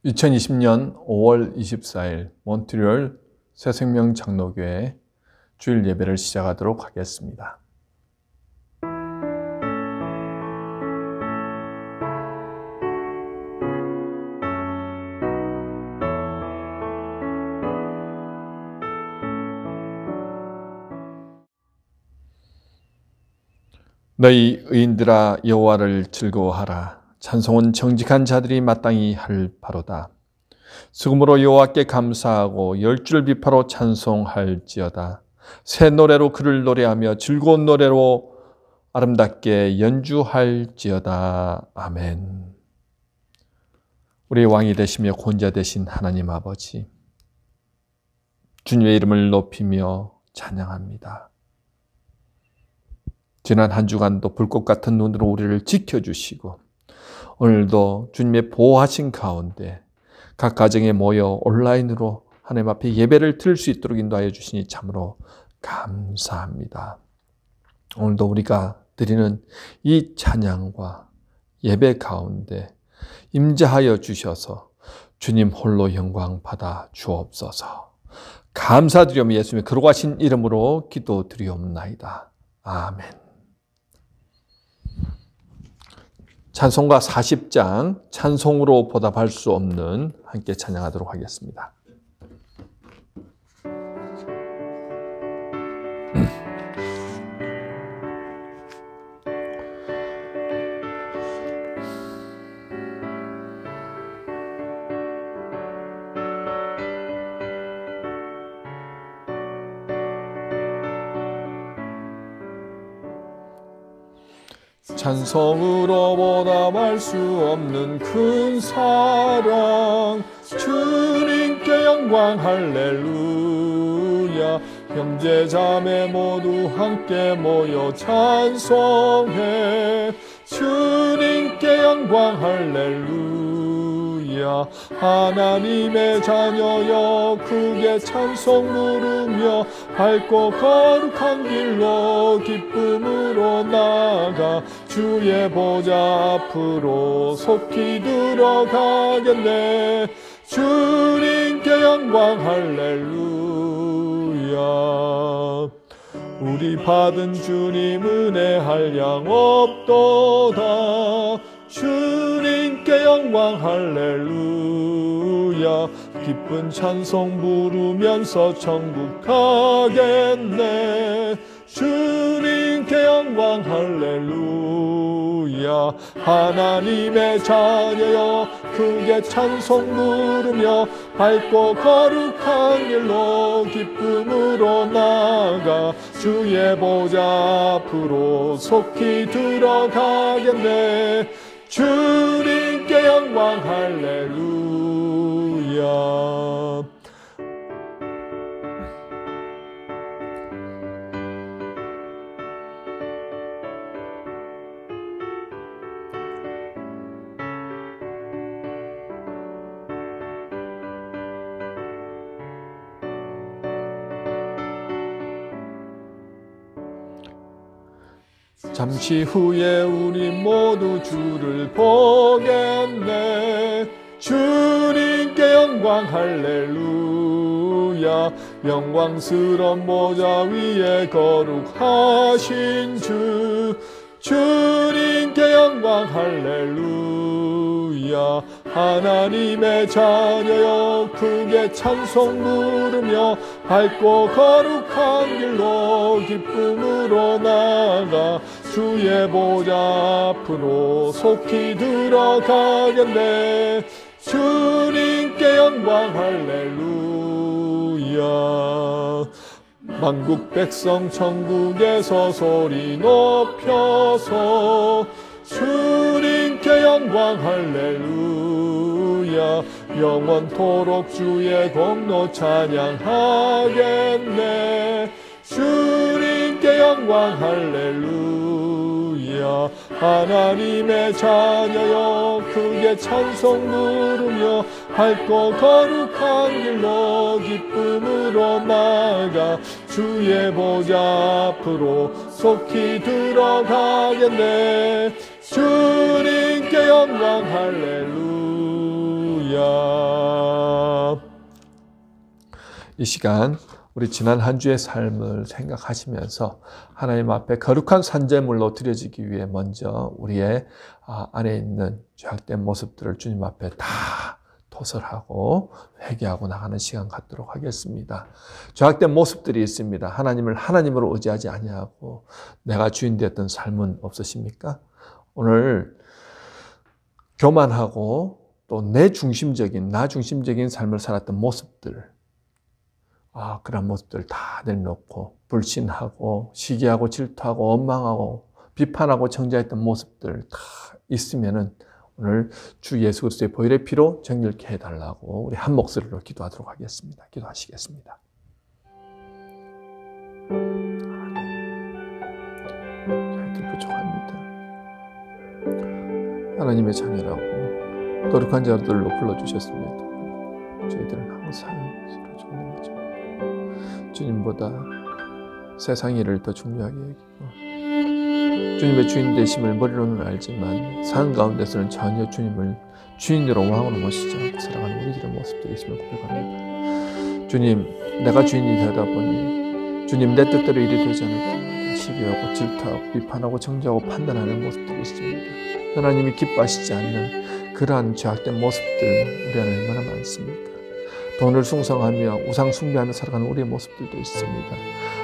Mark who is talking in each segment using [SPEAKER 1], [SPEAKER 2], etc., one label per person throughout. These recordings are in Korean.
[SPEAKER 1] 2020년 5월 24일 몬트리올 새생명 장로교회 주일 예배를 시작하도록 하겠습니다. 너희 의인들아 여호와를 즐거워하라. 찬송은 정직한 자들이 마땅히 할 바로다. 수금으로 여호와께 감사하고 열줄 비파로 찬송할지어다. 새 노래로 그를 노래하며 즐거운 노래로 아름답게 연주할지어다. 아멘. 우리의 왕이 되시며 구원자 되신 하나님 아버지, 주님의 이름을 높이며 찬양합니다. 지난 한 주간도 불꽃 같은 눈으로 우리를 지켜주시고 오늘도 주님의 보호하신 가운데 각 가정에 모여 온라인으로 하나님 앞에 예배를 드릴 수 있도록 인도하여 주시니 참으로 감사합니다. 오늘도 우리가 드리는 이 찬양과 예배 가운데 임재하여 주셔서 주님 홀로 영광 받아 주옵소서. 감사드리오며 예수님의 거룩하신 이름으로 기도드리옵나이다. 아멘. 찬송가 40장 찬송으로 보답할 수 없는 함께 찬양하도록 하겠습니다. 찬송으로 보답할 수 없는 큰 사랑, 주님께 영광 할렐루야. 형제 자매 모두 함께 모여 찬송해. 주님께 영광 할렐루야. 하나님의 자녀여 크게 찬송 부르며 밝고 거룩한 길로 기쁨으로 나아가 주의 보좌 앞으로 속히 들어가겠네. 주님께 영광 할렐루야. 우리 받은 주님 은혜 한량 없도다. 주님께 영광 할렐루야. 기쁜 찬송 부르면서 천국 가겠네. 주님께 영광 할렐루야. 하나님의 자녀여 크게 찬송 부르며 밝고 거룩한 길로 기쁨으로 나아가 주의 보좌 앞으로 속히 들어가겠네. 주님께 영광 할렐루야. 잠시 후에 우리 모두 주를 보겠네. 주님께 영광 할렐루야. 영광스러운 보좌 위에 거룩하신 주, 주님께 영광 할렐루야. 하나님의 자녀여 크게 찬송 부르며 밝고 거룩한 길로 기쁨으로 나아가 주의 보좌 앞으로 속히 들어가겠네. 주님께 영광 할렐루야. 만국 백성 천국에서 소리 높여서 주님께 영광 할렐루야. 영원토록 주의 공로 찬양하겠네. 주님께 영광 할렐루야. 하나님의 자녀여 크게 찬송 부르며 밝고 거룩한 길로 기쁨으로 나아가 주의 보좌 앞으로 속히 들어가겠네. 주님께 영광 할렐루야. 이 시간 우리 지난 한 주의 삶을 생각하시면서 하나님 앞에 거룩한 산제물로 드려지기 위해 먼저 우리의 안에 있는 죄악된 모습들을 주님 앞에 다 토설하고 회개하고 나가는 시간 갖도록 하겠습니다. 죄악된 모습들이 있습니다. 하나님을 하나님으로 의지하지 아니하고 내가 주인 되었던 삶은 없으십니까? 오늘 교만하고 또 내 중심적인, 나 중심적인 삶을 살았던 모습들, 그런 모습들 다 내려놓고 불신하고 시기하고 질투하고 원망하고 비판하고 정죄했던 모습들 다 있으면은 오늘 주 예수 그리스도의 보혈의 피로 정결케 해달라고 우리 한 목소리로 기도하도록 하겠습니다. 기도하시겠습니다. 저희들 부족합니다. 하나님의 자녀라고 거룩한 자들로 불러주셨습니다. 저희들은 항상 서로 죽는 거죠. 주님보다 세상 일을 더 중요하게 여기고 주님의 주인 되심을 머리로는 알지만 삶 가운데서는 전혀 주님을 주인으로 왕으로 모시지 않고 살아가는 우리들의 모습들이 있음을 고백합니다. 주님, 내가 주인이 되다 보니 주님 내 뜻대로 일이 되지 않을 때마다 시기하고 질투하고 비판하고 정죄하고 판단하는 모습들이 있습니다. 하나님이 기뻐하시지 않는 그러한 죄악된 모습들 우리 안에 얼마나 많습니까? 돈을 숭상하며 우상 숭배하며 살아가는 우리의 모습들도 있습니다.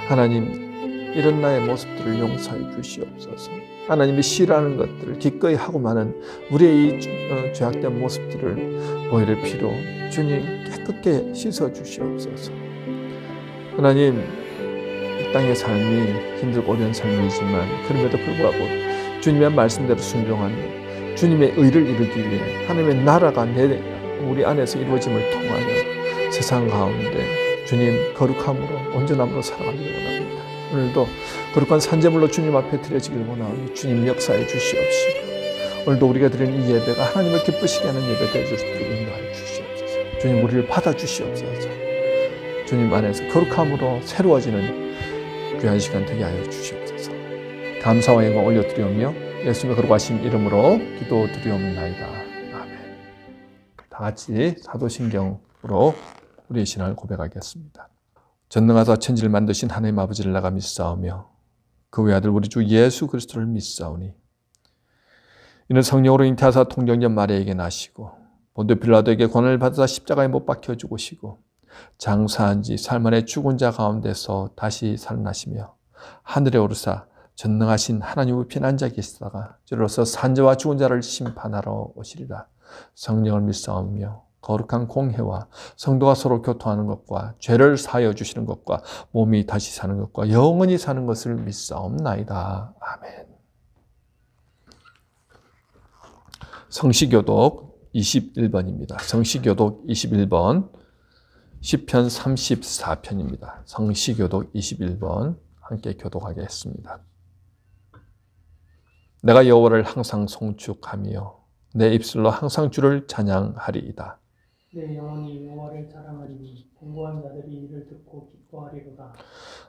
[SPEAKER 1] 하나님, 이런 나의 모습들을 용서해 주시옵소서. 하나님이 싫어하는 것들을 기꺼이 하고 많은 우리의 이 죄악된 모습들을 보혈의 피로 주님 깨끗게 씻어 주시옵소서. 하나님, 이 땅의 삶이 힘들고 어려운 삶이지만 그럼에도 불구하고 주님의 말씀대로 순종하며 주님의 의를 이루기 위해 하나님의 나라가 우리 안에서 이루어짐을 통하여 세상 가운데 주님 거룩함으로 온전함으로 살아가기를 원합니다. 오늘도 거룩한 산제물로 주님 앞에 드려지길 원하오니 주님 역사해 주시옵시고 오늘도 우리가 드리는 이 예배가 하나님을 기쁘시게 하는 예배 되어줄 수 있도록 인도하여 주시옵소서. 주님 우리를 받아주시옵소서. 주님 안에서 거룩함으로 새로워지는 귀한 시간 되게 하여 주시옵소서. 감사와 영광 올려드리오며 예수님의 거룩하신 이름으로 기도드리옵나이다. 아멘. 다 같이 사도신경으로 우리의 신앙을 고백하겠습니다. 전능하사 천지를 만드신 하나님 아버지를 나가 믿사오며 그 외아들 우리 주 예수 그리스도를 믿사오니 이는 성령으로 잉태하사 통정년 마리아에게 나시고 본디오 빌라도에게 고난을 받으사 십자가에 못 박혀 죽으시고 장사한 지 사흘 만에 죽은 자 가운데서 다시 살아나시며 하늘에 오르사 전능하신 하나님 우편에 앉아 계시다가 저로서 산자와 죽은 자를 심판하러 오시리라. 성령을 믿사오며 거룩한 공회와 성도가 서로 교통하는 것과 죄를 사하여 주시는 것과 몸이 다시 사는 것과 영원히 사는 것을 믿사옵나이다. 아멘. 성시교독 21번입니다. 성시교독 21번 시편 34편입니다. 성시교독 21번 함께 교독하겠습니다. 내가 여호와를 항상 송축하며 내 입술로 항상 주를 찬양하리이다.
[SPEAKER 2] 내 영혼이 여호와를 자랑하리니 공고한 자들이 이를 듣고 기뻐하리로다.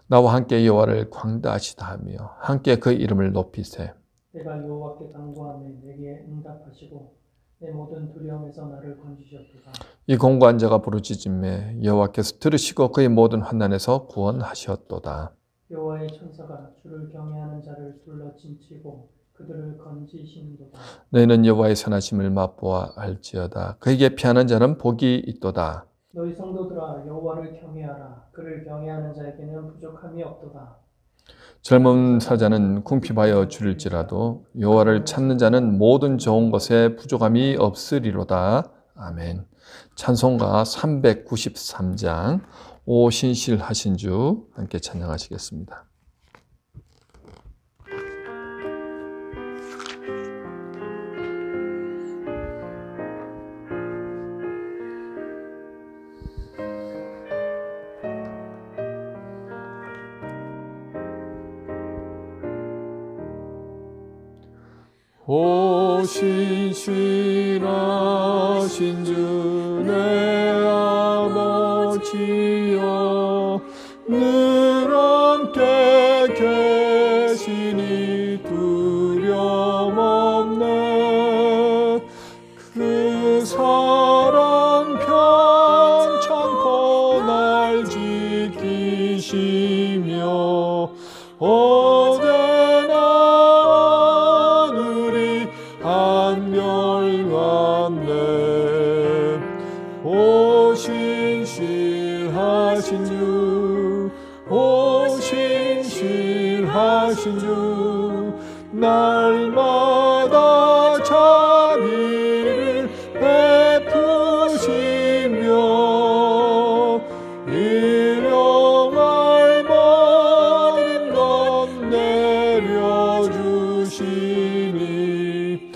[SPEAKER 1] 나와 함께 여호와를 광대하시다 하며 함께 그 이름을 높이세.
[SPEAKER 2] 내가 여호와께 간구하며 내게 응답하시고 내 모든 두려움에서 나를 건지셨도다.
[SPEAKER 1] 이 공고한 자가 부르짖음에 여호와께서 들으시고 그의 모든 환난에서 구원하셨도다.
[SPEAKER 2] 여호와의 천사가 주를 경외하는 자를 둘러 진치고 그들을 건지시는도다.
[SPEAKER 1] 너희는 여호와의 선하심을 맛보아 알지어다. 그에게 피하는 자는 복이 있도다.
[SPEAKER 2] 너희 성도들아 여호와를 경외하라. 그를 경외하는 자에게는 부족함이 없도다.
[SPEAKER 1] 젊은 사자는 궁핍하여 줄일지라도 여호와를 찾는 자는 모든 좋은 것에 부족함이 없으리로다. 아멘. 찬송가 393장 오 신실하신 주 함께 찬양하시겠습니다. 오 신실하신 주 내 아버지여 늘 함께 계시니 두려움 없네. 그 사랑 날마다 자비를 베푸시며 일용할 모든 것 내려주시니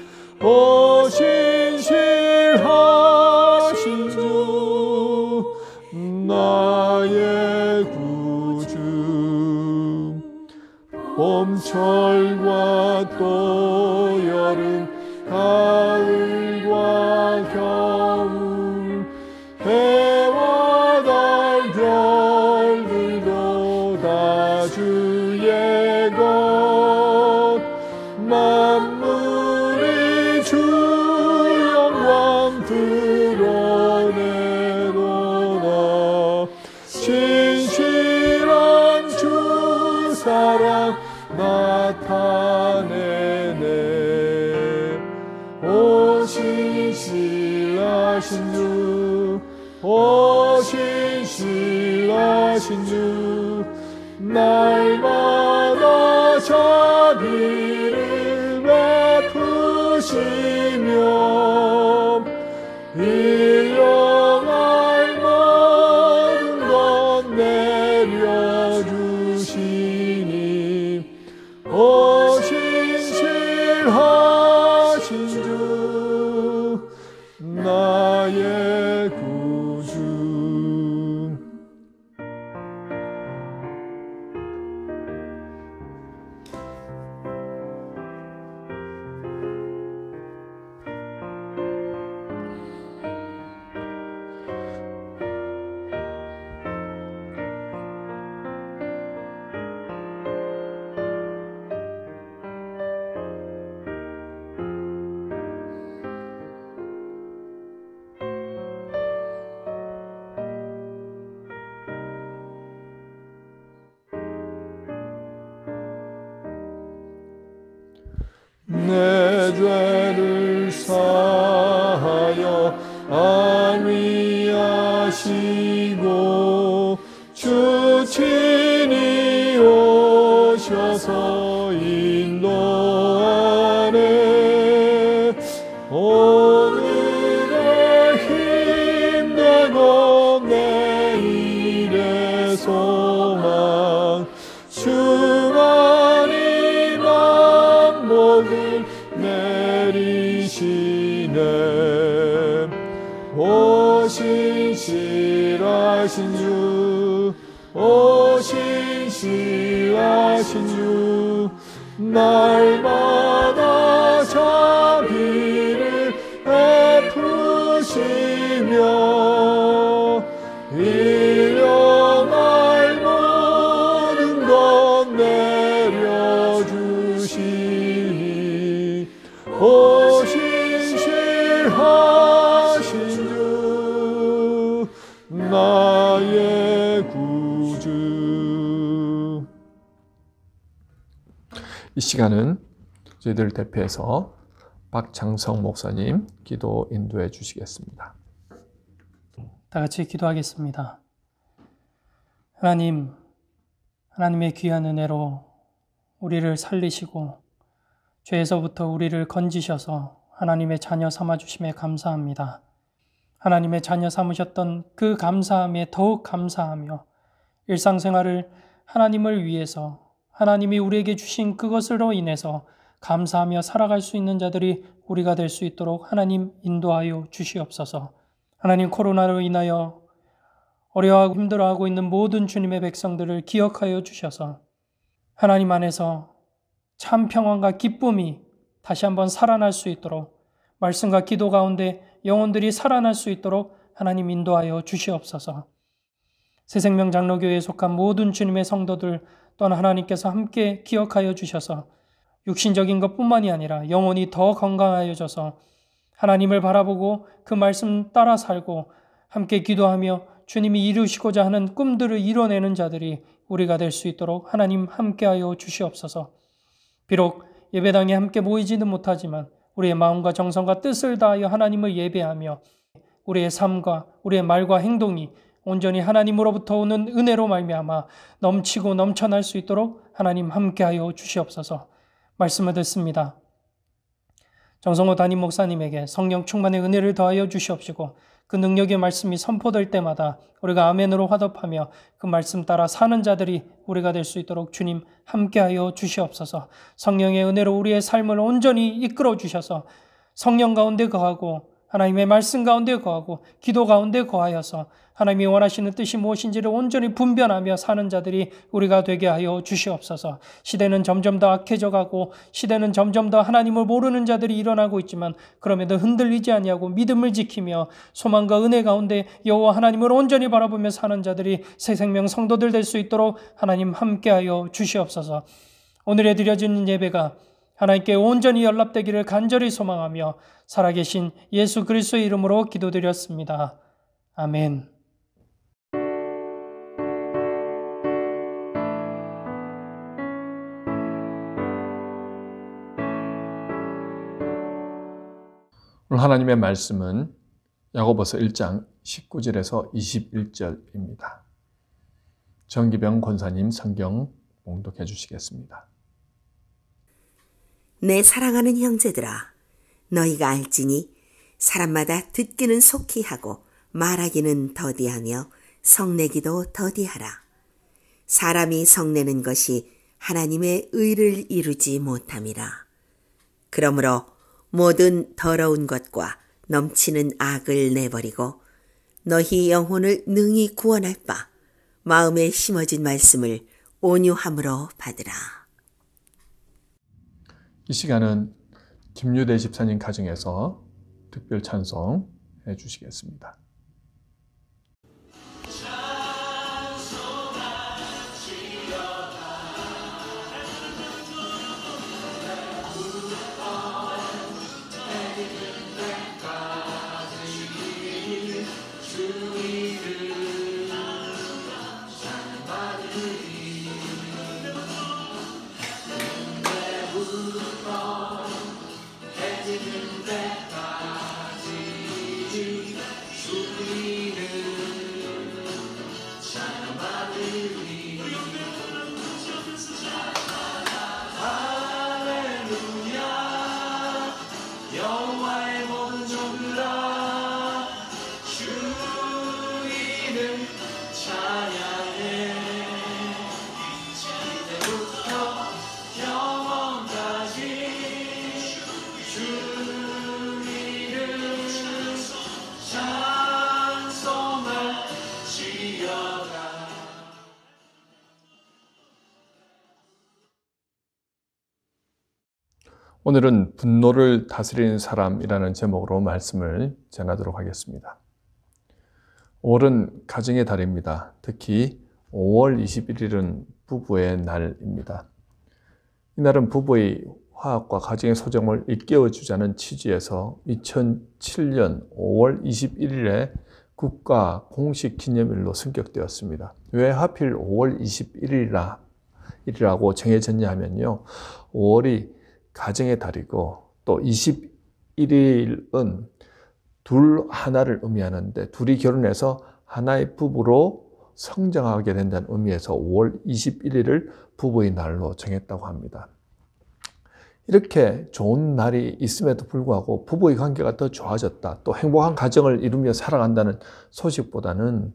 [SPEAKER 1] 신실하신 주 나의 구주 봄철과 또 여름 가을과 겨울 해와 달 별들도 다 주의 것 만물이 주 영광 드러내도다 신실한 주 사랑 나타내네 오 신실하신 주 오 신실하신 주 날마다 자비를 베푸시며 일용할 모든 것 내려주시니 오 신실하신 주 나의 구주 내 죄를 사하여 안위하시고 주 친히 오셔서 인도하네 오늘의 힘내고 내일의 소망 주만이 만복을 내리시네 오 신실하신 주 오 신실하신 주 날마다 자비를 베푸시며 일용할 모든 것 내려주시니 오 신실하신 주 나의 구주 이 시간은 저희들 대표해서 박장성 목사님 기도 인도해 주시겠습니다.
[SPEAKER 2] 다 같이 기도하겠습니다. 하나님, 하나님의 귀한 은혜로 우리를 살리시고 죄에서부터 우리를 건지셔서 하나님의 자녀 삼아주심에 감사합니다. 하나님의 자녀 삼으셨던 그 감사함에 더욱 감사하며 일상생활을 하나님을 위해서 하나님이 우리에게 주신 그것으로 인해서 감사하며 살아갈 수 있는 자들이 우리가 될 수 있도록 하나님 인도하여 주시옵소서. 하나님 코로나로 인하여 어려워하고 힘들어하고 있는 모든 주님의 백성들을 기억하여 주셔서 하나님 안에서 참 평안과 기쁨이 다시 한번 살아날 수 있도록 말씀과 기도 가운데 영혼들이 살아날 수 있도록 하나님 인도하여 주시옵소서. 새생명 장로교회에 속한 모든 주님의 성도들 또한 하나님께서 함께 기억하여 주셔서 육신적인 것뿐만이 아니라 영혼이 더 건강하여져서 하나님을 바라보고 그 말씀 따라 살고 함께 기도하며 주님이 이루시고자 하는 꿈들을 이뤄내는 자들이 우리가 될 수 있도록 하나님 함께하여 주시옵소서. 비록 예배당에 함께 모이지는 못하지만 우리의 마음과 정성과 뜻을 다하여 하나님을 예배하며 우리의 삶과 우리의 말과 행동이 온전히 하나님으로부터 오는 은혜로 말미암아 넘치고 넘쳐날 수 있도록 하나님 함께하여 주시옵소서. 말씀을 듣습니다. 정성호 담임 목사님에게 성령 충만의 은혜를 더하여 주시옵시고 그 능력의 말씀이 선포될 때마다 우리가 아멘으로 화답하며 그 말씀 따라 사는 자들이 우리가 될 수 있도록 주님 함께하여 주시옵소서. 성령의 은혜로 우리의 삶을 온전히 이끌어 주셔서 성령 가운데 거하고 하나님의 말씀 가운데 거하고 기도 가운데 거하여서 하나님이 원하시는 뜻이 무엇인지를 온전히 분별하며 사는 자들이 우리가 되게 하여 주시옵소서. 시대는 점점 더 악해져 가고 시대는 점점 더 하나님을 모르는 자들이 일어나고 있지만 그럼에도 흔들리지 아니하고 믿음을 지키며 소망과 은혜 가운데 여호와 하나님을 온전히 바라보며 사는 자들이 새 생명 성도들 될 수 있도록 하나님 함께하여 주시옵소서. 오늘에 드려지는 예배가 하나님께 온전히 연락되기를 간절히 소망하며 살아계신 예수 그리스도의 이름으로 기도드렸습니다. 아멘.
[SPEAKER 1] 오늘 하나님의 말씀은 야고보서 1장 19절에서 21절입니다. 정기병 권사님 성경 봉독해 주시겠습니다.
[SPEAKER 3] 내 사랑하는 형제들아, 너희가 알지니 사람마다 듣기는 속히 하고 말하기는 더디하며 성내기도 더디하라. 사람이 성내는 것이 하나님의 의를 이루지 못함이라. 그러므로 모든 더러운 것과 넘치는 악을 내버리고 너희 영혼을 능히 구원할 바 마음에 심어진 말씀을 온유함으로 받으라.
[SPEAKER 1] 이 시간은 김유대 집사님 가정에서 특별 찬송 해 주시겠습니다. 오늘은 분노를 다스리는 사람이라는 제목으로 말씀을 전하도록 하겠습니다. 5월은 가정의 달입니다. 특히 5월 21일은 부부의 날입니다. 이날은 부부의 화합과 가정의 소정을 일깨워주자는 취지에서 2007년 5월 21일에 국가 공식 기념일로 승격되었습니다. 왜 하필 5월 21일이라고 정해졌냐 하면요. 5월이 가정의 달이고 또 21일은 둘 하나를 의미하는데 둘이 결혼해서 하나의 부부로 성장하게 된다는 의미에서 5월 21일을 부부의 날로 정했다고 합니다. 이렇게 좋은 날이 있음에도 불구하고 부부의 관계가 더 좋아졌다, 또 행복한 가정을 이루며 살아간다는 소식보다는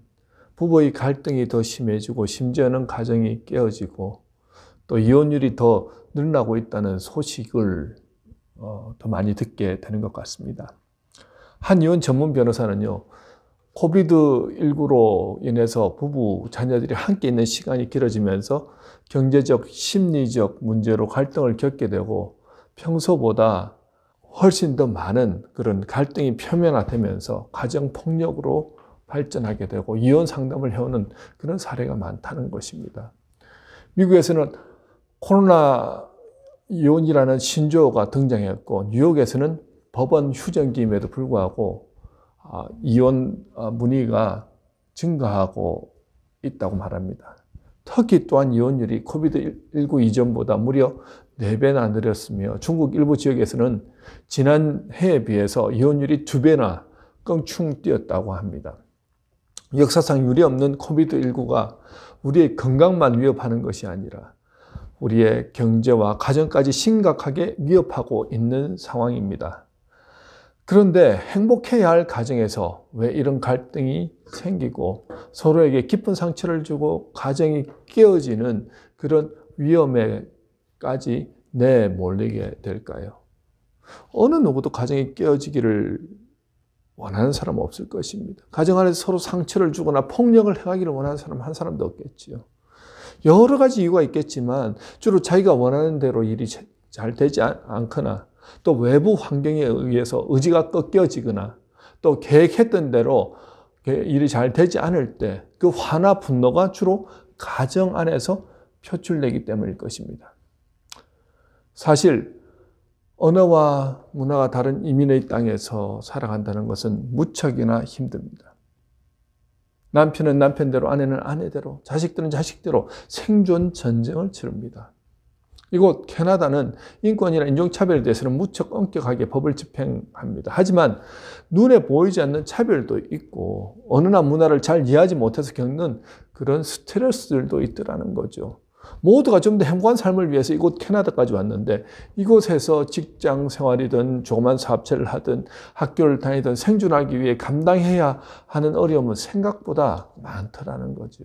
[SPEAKER 1] 부부의 갈등이 더 심해지고 심지어는 가정이 깨어지고 또 이혼율이 더 늘어나고 있다는 소식을 더 많이 듣게 되는 것 같습니다. 한 이혼 전문 변호사는요, 코비드19로 인해서 부부, 자녀들이 함께 있는 시간이 길어지면서 경제적, 심리적 문제로 갈등을 겪게 되고 평소보다 훨씬 더 많은 그런 갈등이 표면화되면서 가정폭력으로 발전하게 되고 이혼 상담을 해오는 그런 사례가 많다는 것입니다. 미국에서는 코로나 이혼이라는 신조어가 등장했고 뉴욕에서는 법원 휴전기임에도 불구하고 이혼 문의가 증가하고 있다고 말합니다. 터키 또한 이혼율이 코비드19 이전보다 무려 4배나 늘었으며 중국 일부 지역에서는 지난 해에 비해서 이혼율이 2배나 껑충 뛰었다고 합니다. 역사상 유례없는 코비드19가 우리의 건강만 위협하는 것이 아니라 우리의 경제와 가정까지 심각하게 위협하고 있는 상황입니다. 그런데 행복해야 할 가정에서 왜 이런 갈등이 생기고 서로에게 깊은 상처를 주고 가정이 깨어지는 그런 위험에까지 내몰리게 될까요? 어느 누구도 가정이 깨어지기를 원하는 사람은 없을 것입니다. 가정 안에서 서로 상처를 주거나 폭력을 행하기를 원하는 사람 한 사람도 없겠지요. 여러 가지 이유가 있겠지만 주로 자기가 원하는 대로 일이 잘 되지 않거나 또 외부 환경에 의해서 의지가 꺾여지거나 또 계획했던 대로 일이 잘 되지 않을 때 그 화나 분노가 주로 가정 안에서 표출되기 때문일 것입니다. 사실 언어와 문화가 다른 이민의 땅에서 살아간다는 것은 무척이나 힘듭니다. 남편은 남편대로, 아내는 아내대로, 자식들은 자식대로 생존 전쟁을 치릅니다. 이곳 캐나다는 인권이나 인종차별에 대해서는 무척 엄격하게 법을 집행합니다. 하지만 눈에 보이지 않는 차별도 있고 언어나 문화를 잘 이해하지 못해서 겪는 그런 스트레스들도 있더라는 거죠. 모두가 좀 더 행복한 삶을 위해서 이곳 캐나다까지 왔는데 이곳에서 직장 생활이든 조그만 사업체를 하든 학교를 다니든 생존하기 위해 감당해야 하는 어려움은 생각보다 많더라는 거죠.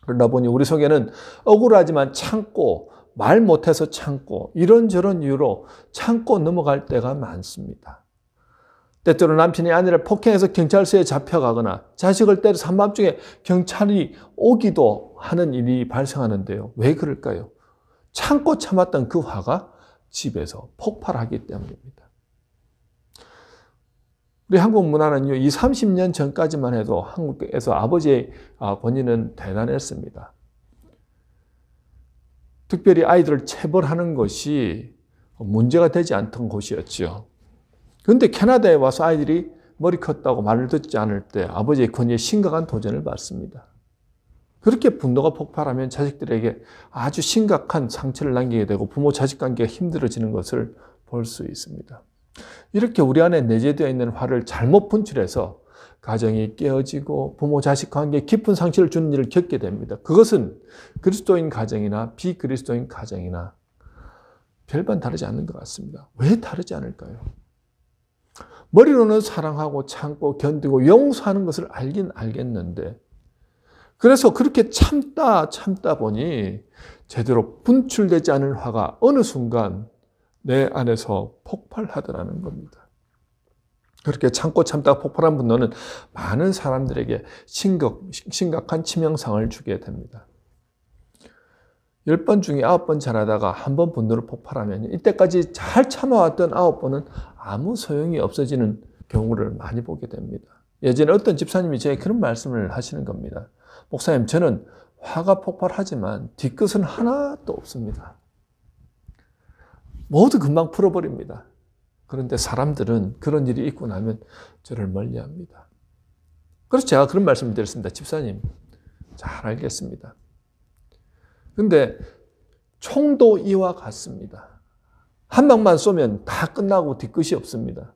[SPEAKER 1] 그러다 보니 우리 속에는 억울하지만 참고 말 못해서 참고 이런저런 이유로 참고 넘어갈 때가 많습니다. 때때로 남편이 아내를 폭행해서 경찰서에 잡혀가거나 자식을 때려서 한밤중에 경찰이 오기도 하는 일이 발생하는데요. 왜 그럴까요? 참고 참았던 그 화가 집에서 폭발하기 때문입니다. 우리 한국 문화는요, 20, 30년 전까지만 해도 한국에서 아버지의 권위는 대단했습니다. 특별히 아이들을 체벌하는 것이 문제가 되지 않던 곳이었죠. 그런데 캐나다에 와서 아이들이 머리 컸다고 말을 듣지 않을 때 아버지의 권위에 심각한 도전을 받습니다. 그렇게 분노가 폭발하면 자식들에게 아주 심각한 상처를 남기게 되고 부모 자식 관계가 힘들어지는 것을 볼 수 있습니다. 이렇게 우리 안에 내재되어 있는 화를 잘못 분출해서 가정이 깨어지고 부모 자식 관계에 깊은 상처를 주는 일을 겪게 됩니다. 그것은 그리스도인 가정이나 비그리스도인 가정이나 별반 다르지 않는 것 같습니다. 왜 다르지 않을까요? 머리로는 사랑하고 참고 견디고 용서하는 것을 알긴 알겠는데 그래서 그렇게 참다 보니 제대로 분출되지 않은 화가 어느 순간 내 안에서 폭발하더라는 겁니다. 그렇게 참고 참다가 폭발한 분노는 많은 사람들에게 심각한 치명상을 주게 됩니다. 10번 중에 9번 잘하다가 한 번 분노를 폭발하면 이때까지 잘 참아왔던 9번은 아무 소용이 없어지는 경우를 많이 보게 됩니다. 예전에 어떤 집사님이 저에게 그런 말씀을 하시는 겁니다. 목사님, 저는 화가 폭발하지만 뒤끝은 하나도 없습니다. 모두 금방 풀어버립니다. 그런데 사람들은 그런 일이 있고 나면 저를 멀리합니다. 그래서 제가 그런 말씀을 드렸습니다. 집사님, 잘 알겠습니다. 그런데 총도 이와 같습니다. 한 방만 쏘면 다 끝나고 뒤끝이 없습니다.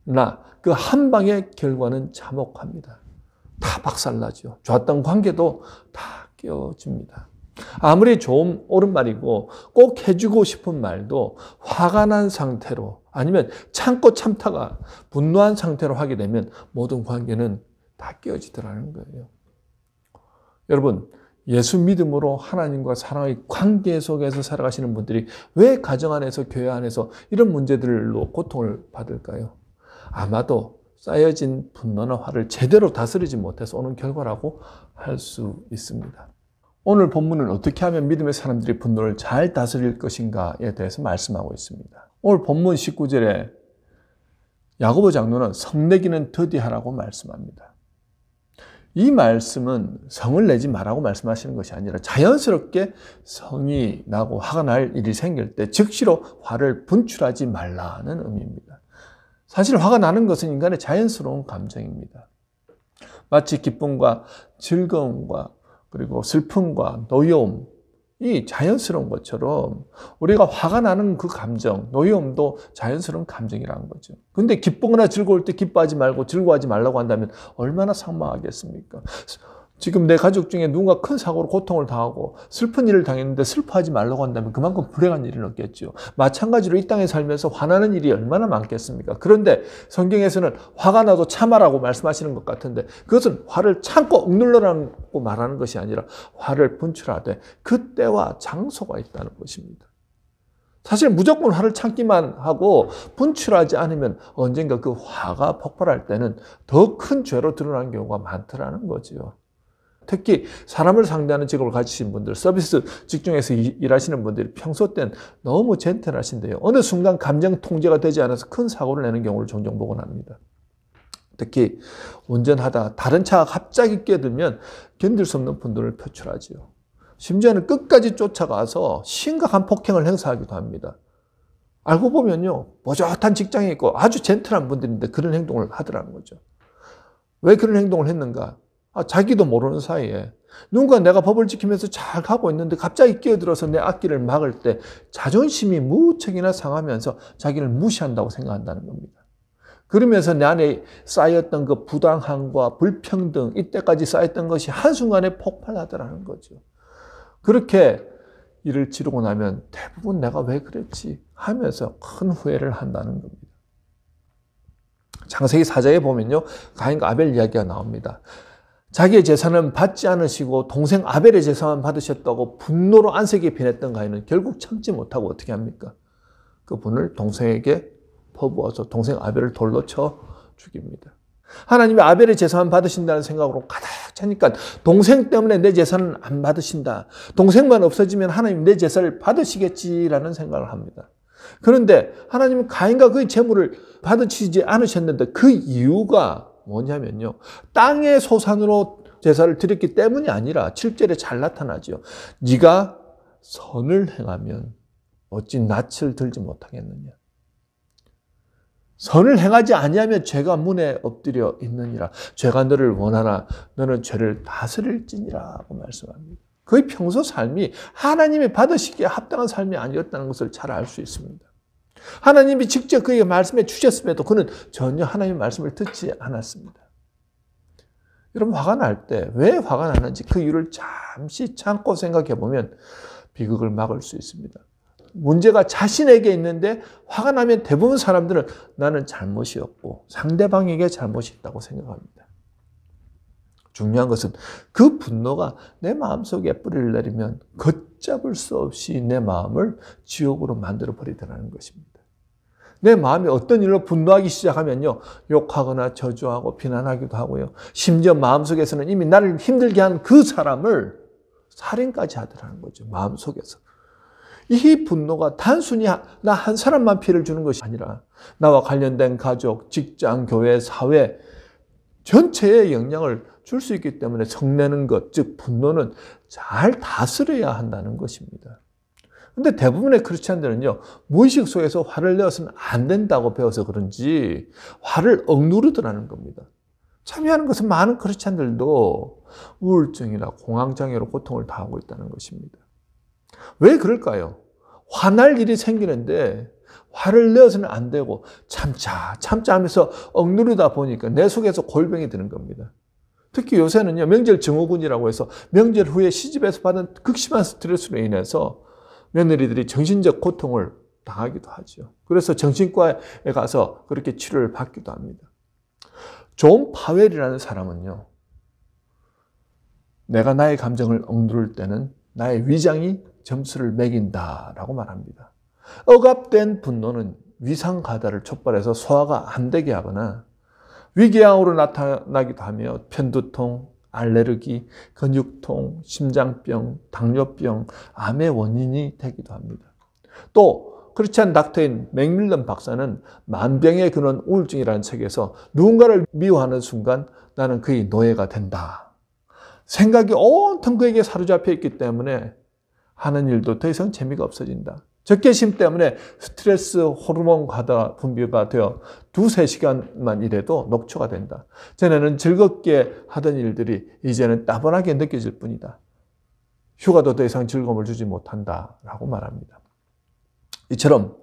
[SPEAKER 1] 그러나 그 한 방의 결과는 참혹합니다. 다 박살나죠. 좋았던 관계도 다 깨어집니다. 아무리 좋은 옳은 말이고 꼭 해주고 싶은 말도 화가 난 상태로 아니면 참고 참다가 분노한 상태로 하게 되면 모든 관계는 다 깨어지더라는 거예요. 여러분, 예수 믿음으로 하나님과 사랑의 관계 속에서 살아가시는 분들이 왜 가정 안에서 교회 안에서 이런 문제들로 고통을 받을까요? 아마도 쌓여진 분노나 화를 제대로 다스리지 못해서 오는 결과라고 할 수 있습니다. 오늘 본문은 어떻게 하면 믿음의 사람들이 분노를 잘 다스릴 것인가에 대해서 말씀하고 있습니다. 오늘 본문 19절에 야고보 장로는 성내기는 더디하라고 말씀합니다. 이 말씀은 성을 내지 말라고 말씀하시는 것이 아니라 자연스럽게 성이 나고 화가 날 일이 생길 때 즉시로 화를 분출하지 말라는 의미입니다. 사실 화가 나는 것은 인간의 자연스러운 감정입니다. 마치 기쁨과 즐거움과 그리고 슬픔과 노여움이 자연스러운 것처럼 우리가 화가 나는 그 감정, 노여움도 자연스러운 감정이라는 거죠. 근데 기쁘거나 즐거울 때 기뻐하지 말고 즐거워하지 말라고 한다면 얼마나 상망하겠습니까? 지금 내 가족 중에 누군가 큰 사고로 고통을 당하고 슬픈 일을 당했는데 슬퍼하지 말라고 한다면 그만큼 불행한 일은 없겠죠. 마찬가지로 이 땅에 살면서 화나는 일이 얼마나 많겠습니까? 그런데 성경에서는 화가 나도 참아라고 말씀하시는 것 같은데 그것은 화를 참고 억눌러라고 말하는 것이 아니라 화를 분출하되 그때와 장소가 있다는 것입니다. 사실 무조건 화를 참기만 하고 분출하지 않으면 언젠가 그 화가 폭발할 때는 더 큰 죄로 드러나는 경우가 많더라는 거지요. 특히 사람을 상대하는 직업을 가지신 분들, 서비스 직종에서 일하시는 분들이 평소 땐 너무 젠틀하신데요. 어느 순간 감정 통제가 되지 않아서 큰 사고를 내는 경우를 종종 보곤 합니다. 특히 운전하다 다른 차가 갑자기 끼어들면 견딜 수 없는 분노를 표출하지요. 심지어는 끝까지 쫓아가서 심각한 폭행을 행사하기도 합니다. 알고 보면요, 뽀젓한 직장에 있고 아주 젠틀한 분들인데 그런 행동을 하더라는 거죠. 왜 그런 행동을 했는가? 자기도 모르는 사이에 누군가 내가 법을 지키면서 잘 가고 있는데 갑자기 끼어들어서 내 앞길을 막을 때 자존심이 무척이나 상하면서 자기를 무시한다고 생각한다는 겁니다. 그러면서 내 안에 쌓였던 그 부당함과 불평등, 이때까지 쌓였던 것이 한순간에 폭발하더라는 거죠. 그렇게 일을 치르고 나면 대부분 내가 왜 그랬지 하면서 큰 후회를 한다는 겁니다. 창세기 4장에 보면요, 가인과 아벨 이야기가 나옵니다. 자기의 재산은 받지 않으시고 동생 아벨의 재산만 받으셨다고 분노로 안색에 변했던 가인은 결국 참지 못하고 어떻게 합니까? 그 분을 동생에게 퍼부어서 동생 아벨을 돌로 쳐 죽입니다. 하나님이 아벨의 재산만 받으신다는 생각으로 가득 차니까 동생 때문에 내 재산은 안 받으신다. 동생만 없어지면 하나님 내 재산을 받으시겠지라는 생각을 합니다. 그런데 하나님은 가인과 그의 재물을 받으시지 않으셨는데 그 이유가 뭐냐면요, 땅의 소산으로 제사를 드렸기 때문이 아니라 7절에 잘 나타나죠. 네가 선을 행하면 어찌 낯을 들지 못하겠느냐. 선을 행하지 아니하면 죄가 문에 엎드려 있느니라. 죄가 너를 원하나 너는 죄를 다스릴지니라고 말씀합니다. 그의 평소 삶이 하나님이 받으시기에 합당한 삶이 아니었다는 것을 잘 알 수 있습니다. 하나님이 직접 그에게 말씀해 주셨음에도 그는 전혀 하나님의 말씀을 듣지 않았습니다. 여러분, 화가 날 때 왜 화가 나는지 그 이유를 잠시 참고 생각해 보면 비극을 막을 수 있습니다. 문제가 자신에게 있는데 화가 나면 대부분 사람들은 나는 잘못이 없고 상대방에게 잘못이 있다고 생각합니다. 중요한 것은 그 분노가 내 마음속에 뿌리를 내리면 걷잡을 수 없이 내 마음을 지옥으로 만들어 버리더라는 것입니다. 내 마음이 어떤 일로 분노하기 시작하면요, 욕하거나 저주하고 비난하기도 하고요. 심지어 마음속에서는 이미 나를 힘들게 한 그 사람을 살인까지 하더라는 거죠. 마음속에서. 이 분노가 단순히 나 한 사람만 피해를 주는 것이 아니라 나와 관련된 가족, 직장, 교회, 사회 전체에 영향을 줄 수 있기 때문에 성내는 것, 즉 분노는 잘 다스려야 한다는 것입니다. 근데 대부분의 크리스찬들은요, 무의식 속에서 화를 내어서는 안 된다고 배워서 그런지 화를 억누르더라는 겁니다. 참여하는 것은 많은 크리스찬들도 우울증이나 공황장애로 고통을 당하고 있다는 것입니다. 왜 그럴까요? 화날 일이 생기는데 화를 내어서는 안 되고 참자 하면서 억누르다 보니까 내 속에서 골병이 드는 겁니다. 특히 요새는요, 명절 증후군이라고 해서 명절 후에 시집에서 받은 극심한 스트레스로 인해서 며느리들이 정신적 고통을 당하기도 하죠. 그래서 정신과에 가서 그렇게 치료를 받기도 합니다. 존 파웰이라는 사람은요, 내가 나의 감정을 억누를 때는 나의 위장이 점수를 매긴다라고 말합니다. 억압된 분노는 위상가다를 촉발해서 소화가 안 되게 하거나 위궤양으로 나타나기도 하며 편두통, 알레르기, 근육통, 심장병, 당뇨병, 암의 원인이 되기도 합니다. 또 크리스찬 닥터인 맥밀런 박사는 만병의 근원 우울증이라는 책에서 누군가를 미워하는 순간 나는 그의 노예가 된다. 생각이 온통 그에게 사로잡혀 있기 때문에 하는 일도 더 이상 재미가 없어진다. 적개심 때문에 스트레스 호르몬 과다 분비가 되어 2-3시간만 일해도 녹초가 된다. 전에는 즐겁게 하던 일들이 이제는 따분하게 느껴질 뿐이다. 휴가도 더 이상 즐거움을 주지 못한다라고 말합니다. 이처럼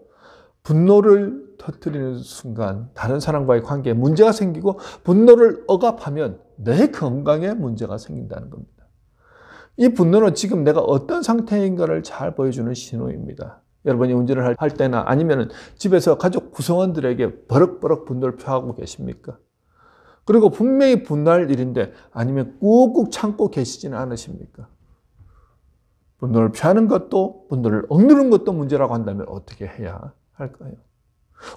[SPEAKER 1] 분노를 터뜨리는 순간 다른 사람과의 관계에 문제가 생기고 분노를 억압하면 내 건강에 문제가 생긴다는 겁니다. 이 분노는 지금 내가 어떤 상태인가를 잘 보여주는 신호입니다. 여러분이 운전을 할 때나 아니면 집에서 가족 구성원들에게 버럭버럭 분노를 표하고 계십니까? 그리고 분명히 분노할 일인데 아니면 꾹꾹 참고 계시지는 않으십니까? 분노를 표하는 것도 분노를 억누르는 것도 문제라고 한다면 어떻게 해야 할까요?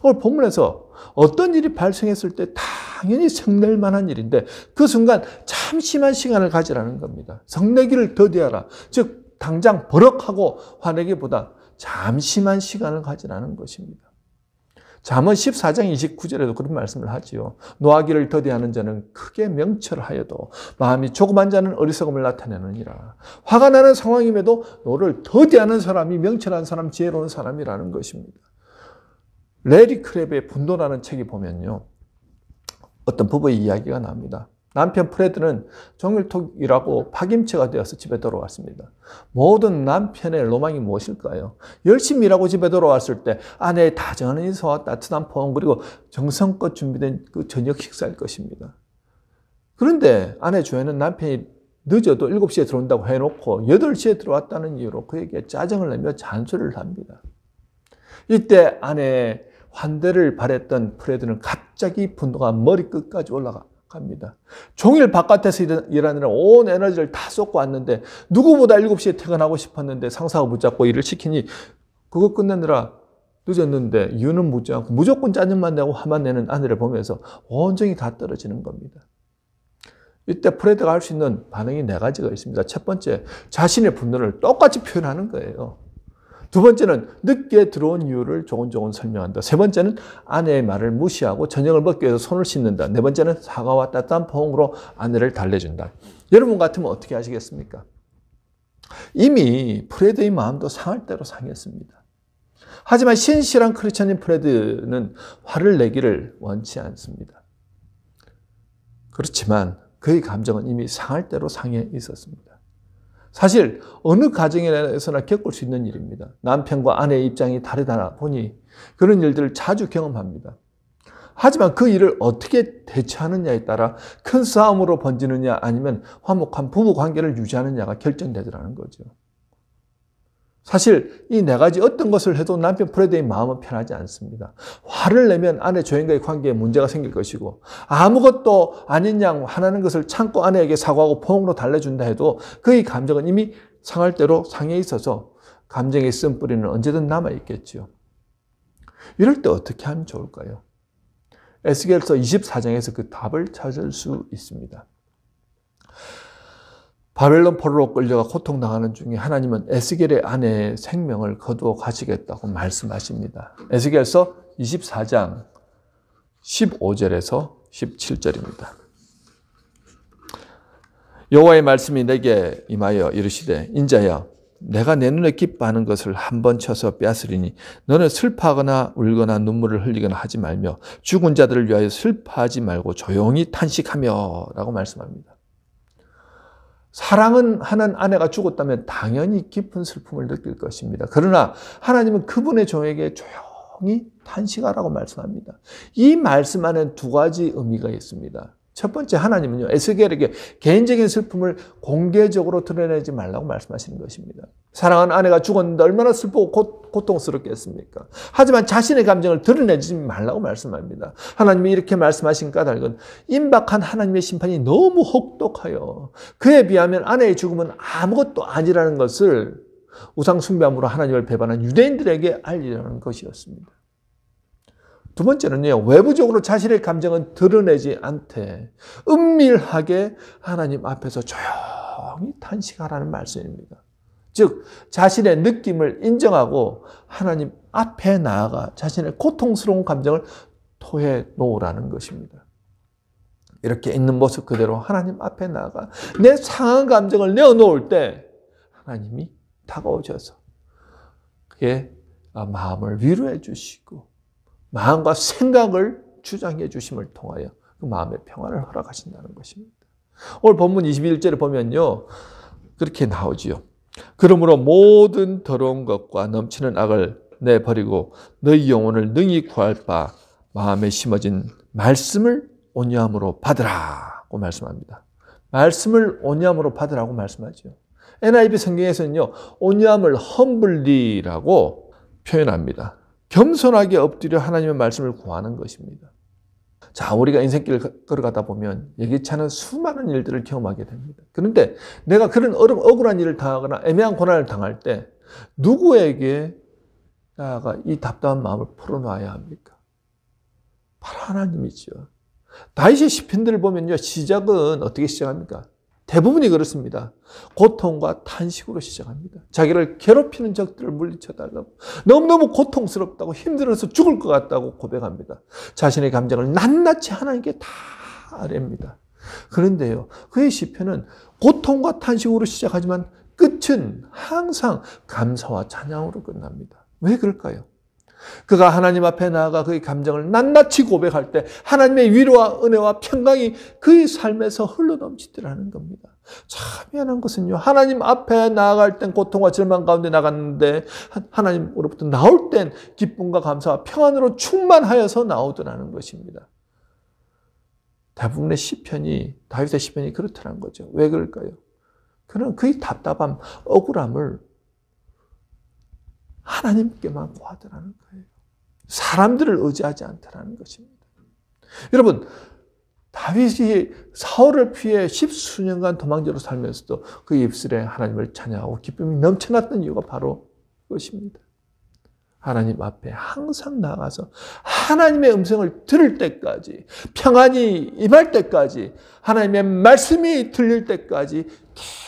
[SPEAKER 1] 오늘 본문에서 어떤 일이 발생했을 때 당연히 성낼 만한 일인데 그 순간 잠시만 시간을 가지라는 겁니다. 성내기를 더디하라. 즉 당장 버럭하고 화내기보다 잠시만 시간을 가지라는 것입니다. 잠언 14장 29절에도 그런 말씀을 하지요. 노하기를 더디하는 자는 크게 명철하여도 마음이 조그만 자는 어리석음을 나타내느니라. 화가 나는 상황임에도 노를 더디하는 사람이 명철한 사람, 지혜로운 사람이라는 것입니다. 레리 크랩의 분노라는 책이 보면요, 어떤 부부의 이야기가 납니다. 남편 프레드는 종일토일하고 파김치가 되어서 집에 돌아왔습니다. 모든 남편의 로망이 무엇일까요? 열심히 일하고 집에 돌아왔을 때 아내의 다정한 인사와 따뜻한 포옹 그리고 정성껏 준비된 그 저녁 식사일 것입니다. 그런데 아내 조연은 남편이 늦어도 7시에 들어온다고 해놓고 8시에 들어왔다는 이유로 그에게 짜증을 내며 잔소리를 합니다. 이때 아내의 환대를 바랬던 프레드는 갑자기 분노가 머리끝까지 올라갑니다. 종일 바깥에서 일하느라 온 에너지를 다 쏟고 왔는데 누구보다 7시에 퇴근하고 싶었는데 상사가 붙잡고 일을 시키니 그거 끝내느라 늦었는데 이유는 묻지 않고 무조건 짜증만 내고 화만 내는 아내를 보면서 온정이 다 떨어지는 겁니다. 이때 프레드가 할 수 있는 반응이 4가지가 있습니다. 첫 번째, 자신의 분노를 똑같이 표현하는 거예요. 두 번째는 늦게 들어온 이유를 조곤조곤 설명한다. 세 번째는 아내의 말을 무시하고 저녁을 먹기 위해서 손을 씻는다. 네 번째는 사과와 따뜻한 포옹으로 아내를 달래준다. 여러분 같으면 어떻게 하시겠습니까? 이미 프레드의 마음도 상할 대로 상했습니다. 하지만 신실한 크리스천인 프레드는 화를 내기를 원치 않습니다. 그렇지만 그의 감정은 이미 상할 대로 상해 있었습니다. 사실 어느 가정에서나 겪을 수 있는 일입니다. 남편과 아내의 입장이 다르다 보니 그런 일들을 자주 경험합니다. 하지만 그 일을 어떻게 대처하느냐에 따라 큰 싸움으로 번지느냐 아니면 화목한 부부 관계를 유지하느냐가 결정되더라는 거죠. 사실 이 4가지 어떤 것을 해도 남편 프레드의 마음은 편하지 않습니다. 화를 내면 아내 조연과의 관계에 문제가 생길 것이고 아무것도 아닌 양 화나는 것을 참고 아내에게 사과하고 포옹으로 달래준다 해도 그의 감정은 이미 상할 대로 상해 있어서 감정의 쓴뿌리는 언제든 남아있겠지요. 이럴 때 어떻게 하면 좋을까요? 에스겔서 24장에서 그 답을 찾을 수 있습니다. 바벨론 포로로 끌려가 고통당하는 중에 하나님은 에스겔의 아내의 생명을 거두어 가시겠다고 말씀하십니다. 에스겔서 24장 15절에서 17절입니다. 여호와의 말씀이 내게 임하여 이르시되 인자야 내가 내 눈에 기뻐하는 것을 한 번 쳐서 빼앗으리니 너는 슬퍼하거나 울거나 눈물을 흘리거나 하지 말며 죽은 자들을 위하여 슬퍼하지 말고 조용히 탄식하며 라고 말씀합니다. 사랑은 하는 아내가 죽었다면 당연히 깊은 슬픔을 느낄 것입니다. 그러나 하나님은 그분의 종에게 조용히 탄식하라고 말씀합니다. 이 말씀 안에는 2가지 의미가 있습니다. 첫 번째, 하나님은요, 에스겔에게 개인적인 슬픔을 공개적으로 드러내지 말라고 말씀하시는 것입니다. 사랑하는 아내가 죽었는데 얼마나 슬프고 고통스럽겠습니까? 하지만 자신의 감정을 드러내지 말라고 말씀합니다. 하나님이 이렇게 말씀하신 까닭은 임박한 하나님의 심판이 너무 혹독하여 그에 비하면 아내의 죽음은 아무것도 아니라는 것을 우상 숭배함으로 하나님을 배반한 유대인들에게 알리려는 것이었습니다. 두 번째는요, 외부적으로 자신의 감정은 드러내지 않되 은밀하게 하나님 앞에서 조용히 탄식하라는 말씀입니다. 즉 자신의 느낌을 인정하고 하나님 앞에 나아가 자신의 고통스러운 감정을 토해 놓으라는 것입니다. 이렇게 있는 모습 그대로 하나님 앞에 나아가 내 상한 감정을 내어놓을 때 하나님이 다가오셔서 그의 마음을 위로해 주시고 마음과 생각을 주장해 주심을 통하여 그 마음의 평안을 허락하신다는 것입니다. 오늘 본문 21절에 보면요, 그렇게 나오지요. 그러므로 모든 더러운 것과 넘치는 악을 내버리고 너희 영혼을 능히 구할 바 마음에 심어진 말씀을 온유함으로 받으라. 받으라고 말씀합니다. 말씀을 온유함으로 받으라고 말씀하죠. NIV 성경에서는요, 온유함을 humbly라고 표현합니다. 겸손하게 엎드려 하나님의 말씀을 구하는 것입니다. 자, 우리가 인생길을 걸어가다 보면 예기치 않은 수많은 일들을 경험하게 됩니다. 그런데 내가 그런 억울한 일을 당하거나 애매한 고난을 당할 때 누구에게 나아가 이 답답한 마음을 풀어놔야 합니까? 바로 하나님이죠. 다윗의 시편들을 보면요, 시작은 어떻게 시작합니까? 대부분이 그렇습니다. 고통과 탄식으로 시작합니다. 자기를 괴롭히는 적들을 물리쳐달라고, 너무너무 고통스럽다고, 힘들어서 죽을 것 같다고 고백합니다. 자신의 감정을 낱낱이 하나님께 다 아뢰입니다. 그런데요, 그의 시편은 고통과 탄식으로 시작하지만 끝은 항상 감사와 찬양으로 끝납니다. 왜 그럴까요? 그가 하나님 앞에 나아가 그의 감정을 낱낱이 고백할 때 하나님의 위로와 은혜와 평강이 그의 삶에서 흘러넘치더라는 겁니다. 참 미안한 것은요, 하나님 앞에 나아갈 땐 고통과 절망 가운데 나갔는데 하나님으로부터 나올 땐 기쁨과 감사와 평안으로 충만하여서 나오더라는 것입니다. 대부분의 시편이, 다윗의 시편이 그렇더라는 거죠. 왜 그럴까요? 그는 그의 답답함, 억울함을 하나님께만 구하더라는 거예요. 사람들을 의지하지 않더라는 것입니다. 여러분, 다윗이 사울을 피해 10수년간 도망자로 살면서도 그 입술에 하나님을 찬양하고 기쁨이 넘쳐났던 이유가 바로 그것입니다. 하나님 앞에 항상 나가서 하나님의 음성을 들을 때까지, 평안이 임할 때까지, 하나님의 말씀이 들릴 때까지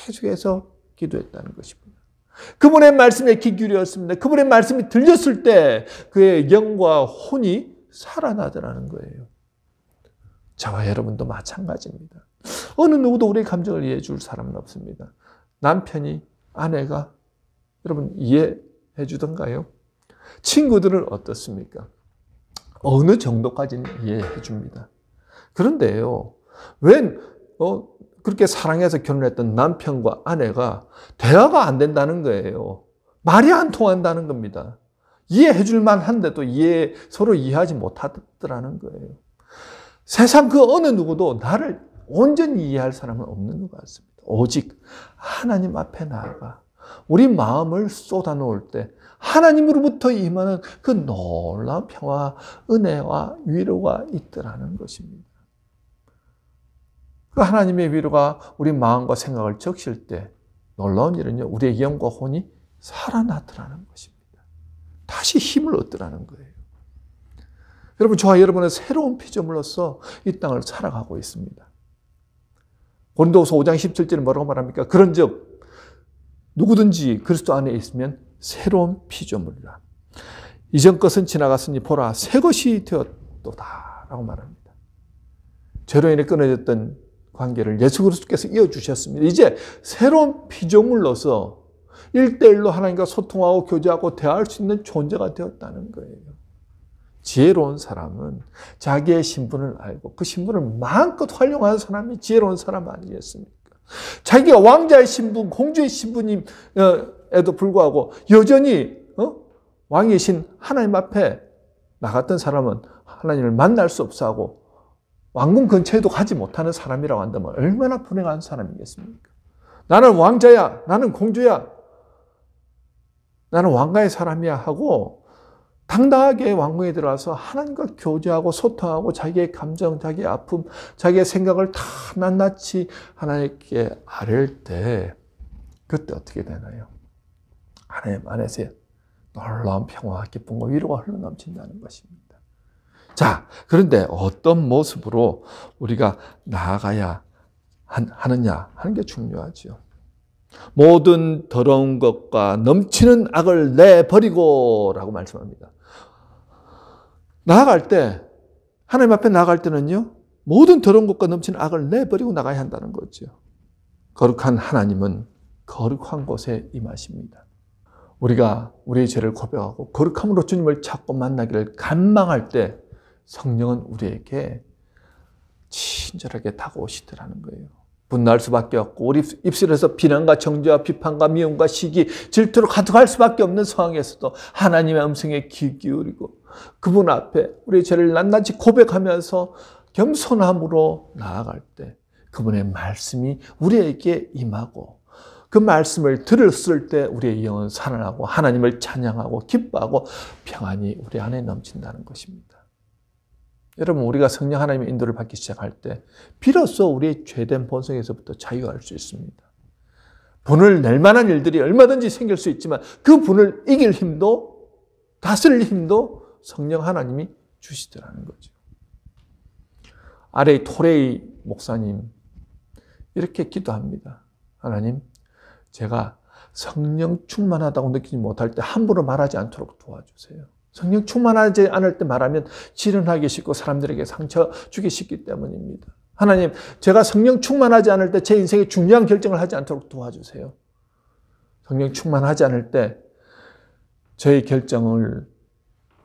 [SPEAKER 1] 계속해서 기도했다는 것입니다. 그분의 말씀에 귀 기울였습니다. 그분의 말씀이 들렸을 때 그의 영과 혼이 살아나더라는 거예요. 저와 여러분도 마찬가지입니다. 어느 누구도 우리의 감정을 이해해 줄 사람은 없습니다. 남편이, 아내가 여러분 이해해 주던가요? 친구들은 어떻습니까? 어느 정도까지는 이해해 줍니다. 그런데요, 왜 그렇게 사랑해서 결혼했던 남편과 아내가 대화가 안 된다는 거예요. 말이 안 통한다는 겁니다. 이해해 줄 만한데도 서로 이해하지 못하더라는 거예요. 세상 그 어느 누구도 나를 온전히 이해할 사람은 없는 것 같습니다. 오직 하나님 앞에 나아가 우리 마음을 쏟아놓을 때 하나님으로부터 임하는 그 놀라운 평화, 은혜와 위로가 있더라는 것입니다. 그 하나님의 위로가 우리 마음과 생각을 적실 때 놀라운 일은요, 우리의 영과 혼이 살아나더라는 것입니다. 다시 힘을 얻더라는 거예요. 여러분, 저와 여러분은 새로운 피조물로서 이 땅을 살아가고 있습니다. 고린도후서 5장 17절에 뭐라고 말합니까? 그런즉 누구든지 그리스도 안에 있으면 새로운 피조물이라. 이전 것은 지나갔으니 보라 새 것이 되었도다 라고 말합니다. 죄로 인해 끊어졌던 관계를 예수 그리스도께서 이어주셨습니다. 이제 새로운 피조물로서 1대1로 하나님과 소통하고 교제하고 대화할 수 있는 존재가 되었다는 거예요. 지혜로운 사람은 자기의 신분을 알고 그 신분을 마음껏 활용하는 사람이 지혜로운 사람 아니겠습니까? 자기가 왕자의 신분, 공주의 신분임에도 불구하고 여전히 왕이신 하나님 앞에 나갔던 사람은 하나님을 만날 수 없어하고 왕궁 근처에도 가지 못하는 사람이라고 한다면 얼마나 불행한 사람이겠습니까? 나는 왕자야, 나는 공주야, 나는 왕가의 사람이야 하고 당당하게 왕궁에 들어와서 하나님과 교제하고 소통하고 자기의 감정, 자기의 아픔, 자기의 생각을 다 낱낱이 하나님께 아뢰을 때 그때 어떻게 되나요? 하나님 안에서 놀라운 평화와 기쁨과 위로가 흘러넘친다는 것입니다. 자, 그런데 어떤 모습으로 우리가 나아가야 하느냐 하는 게 중요하죠. 모든 더러운 것과 넘치는 악을 내버리고 라고 말씀합니다. 나아갈 때, 하나님 앞에 나아갈 때는요, 모든 더러운 것과 넘치는 악을 내버리고 나가야 한다는 거죠. 거룩한 하나님은 거룩한 곳에 임하십니다. 우리가 우리의 죄를 고백하고 거룩함으로 주님을 찾고 만나기를 간망할 때 성령은 우리에게 친절하게 다가오시더라는 거예요. 분노할 수밖에 없고 우리 입술에서 비난과 정죄와 비판과 미움과 시기, 질투로 가득할 수밖에 없는 상황에서도 하나님의 음성에 귀 기울이고 그분 앞에 우리의 죄를 낱낱이 고백하면서 겸손함으로 나아갈 때 그분의 말씀이 우리에게 임하고 그 말씀을 들었을 때 우리의 영은 살아나고 하나님을 찬양하고 기뻐하고 평안이 우리 안에 넘친다는 것입니다. 여러분, 우리가 성령 하나님의 인도를 받기 시작할 때 비로소 우리의 죄된 본성에서부터 자유할 수 있습니다. 분을 낼 만한 일들이 얼마든지 생길 수 있지만 그 분을 이길 힘도 다스릴 힘도 성령 하나님이 주시더라는 거죠. 아레이 토레이 목사님 이렇게 기도합니다. 하나님, 제가 성령 충만하다고 느끼지 못할 때 함부로 말하지 않도록 도와주세요. 성령 충만하지 않을 때 말하면 지른하기 쉽고 사람들에게 상처 주기 쉽기 때문입니다. 하나님, 제가 성령 충만하지 않을 때 제 인생에 중요한 결정을 하지 않도록 도와주세요. 성령 충만하지 않을 때 저의 결정을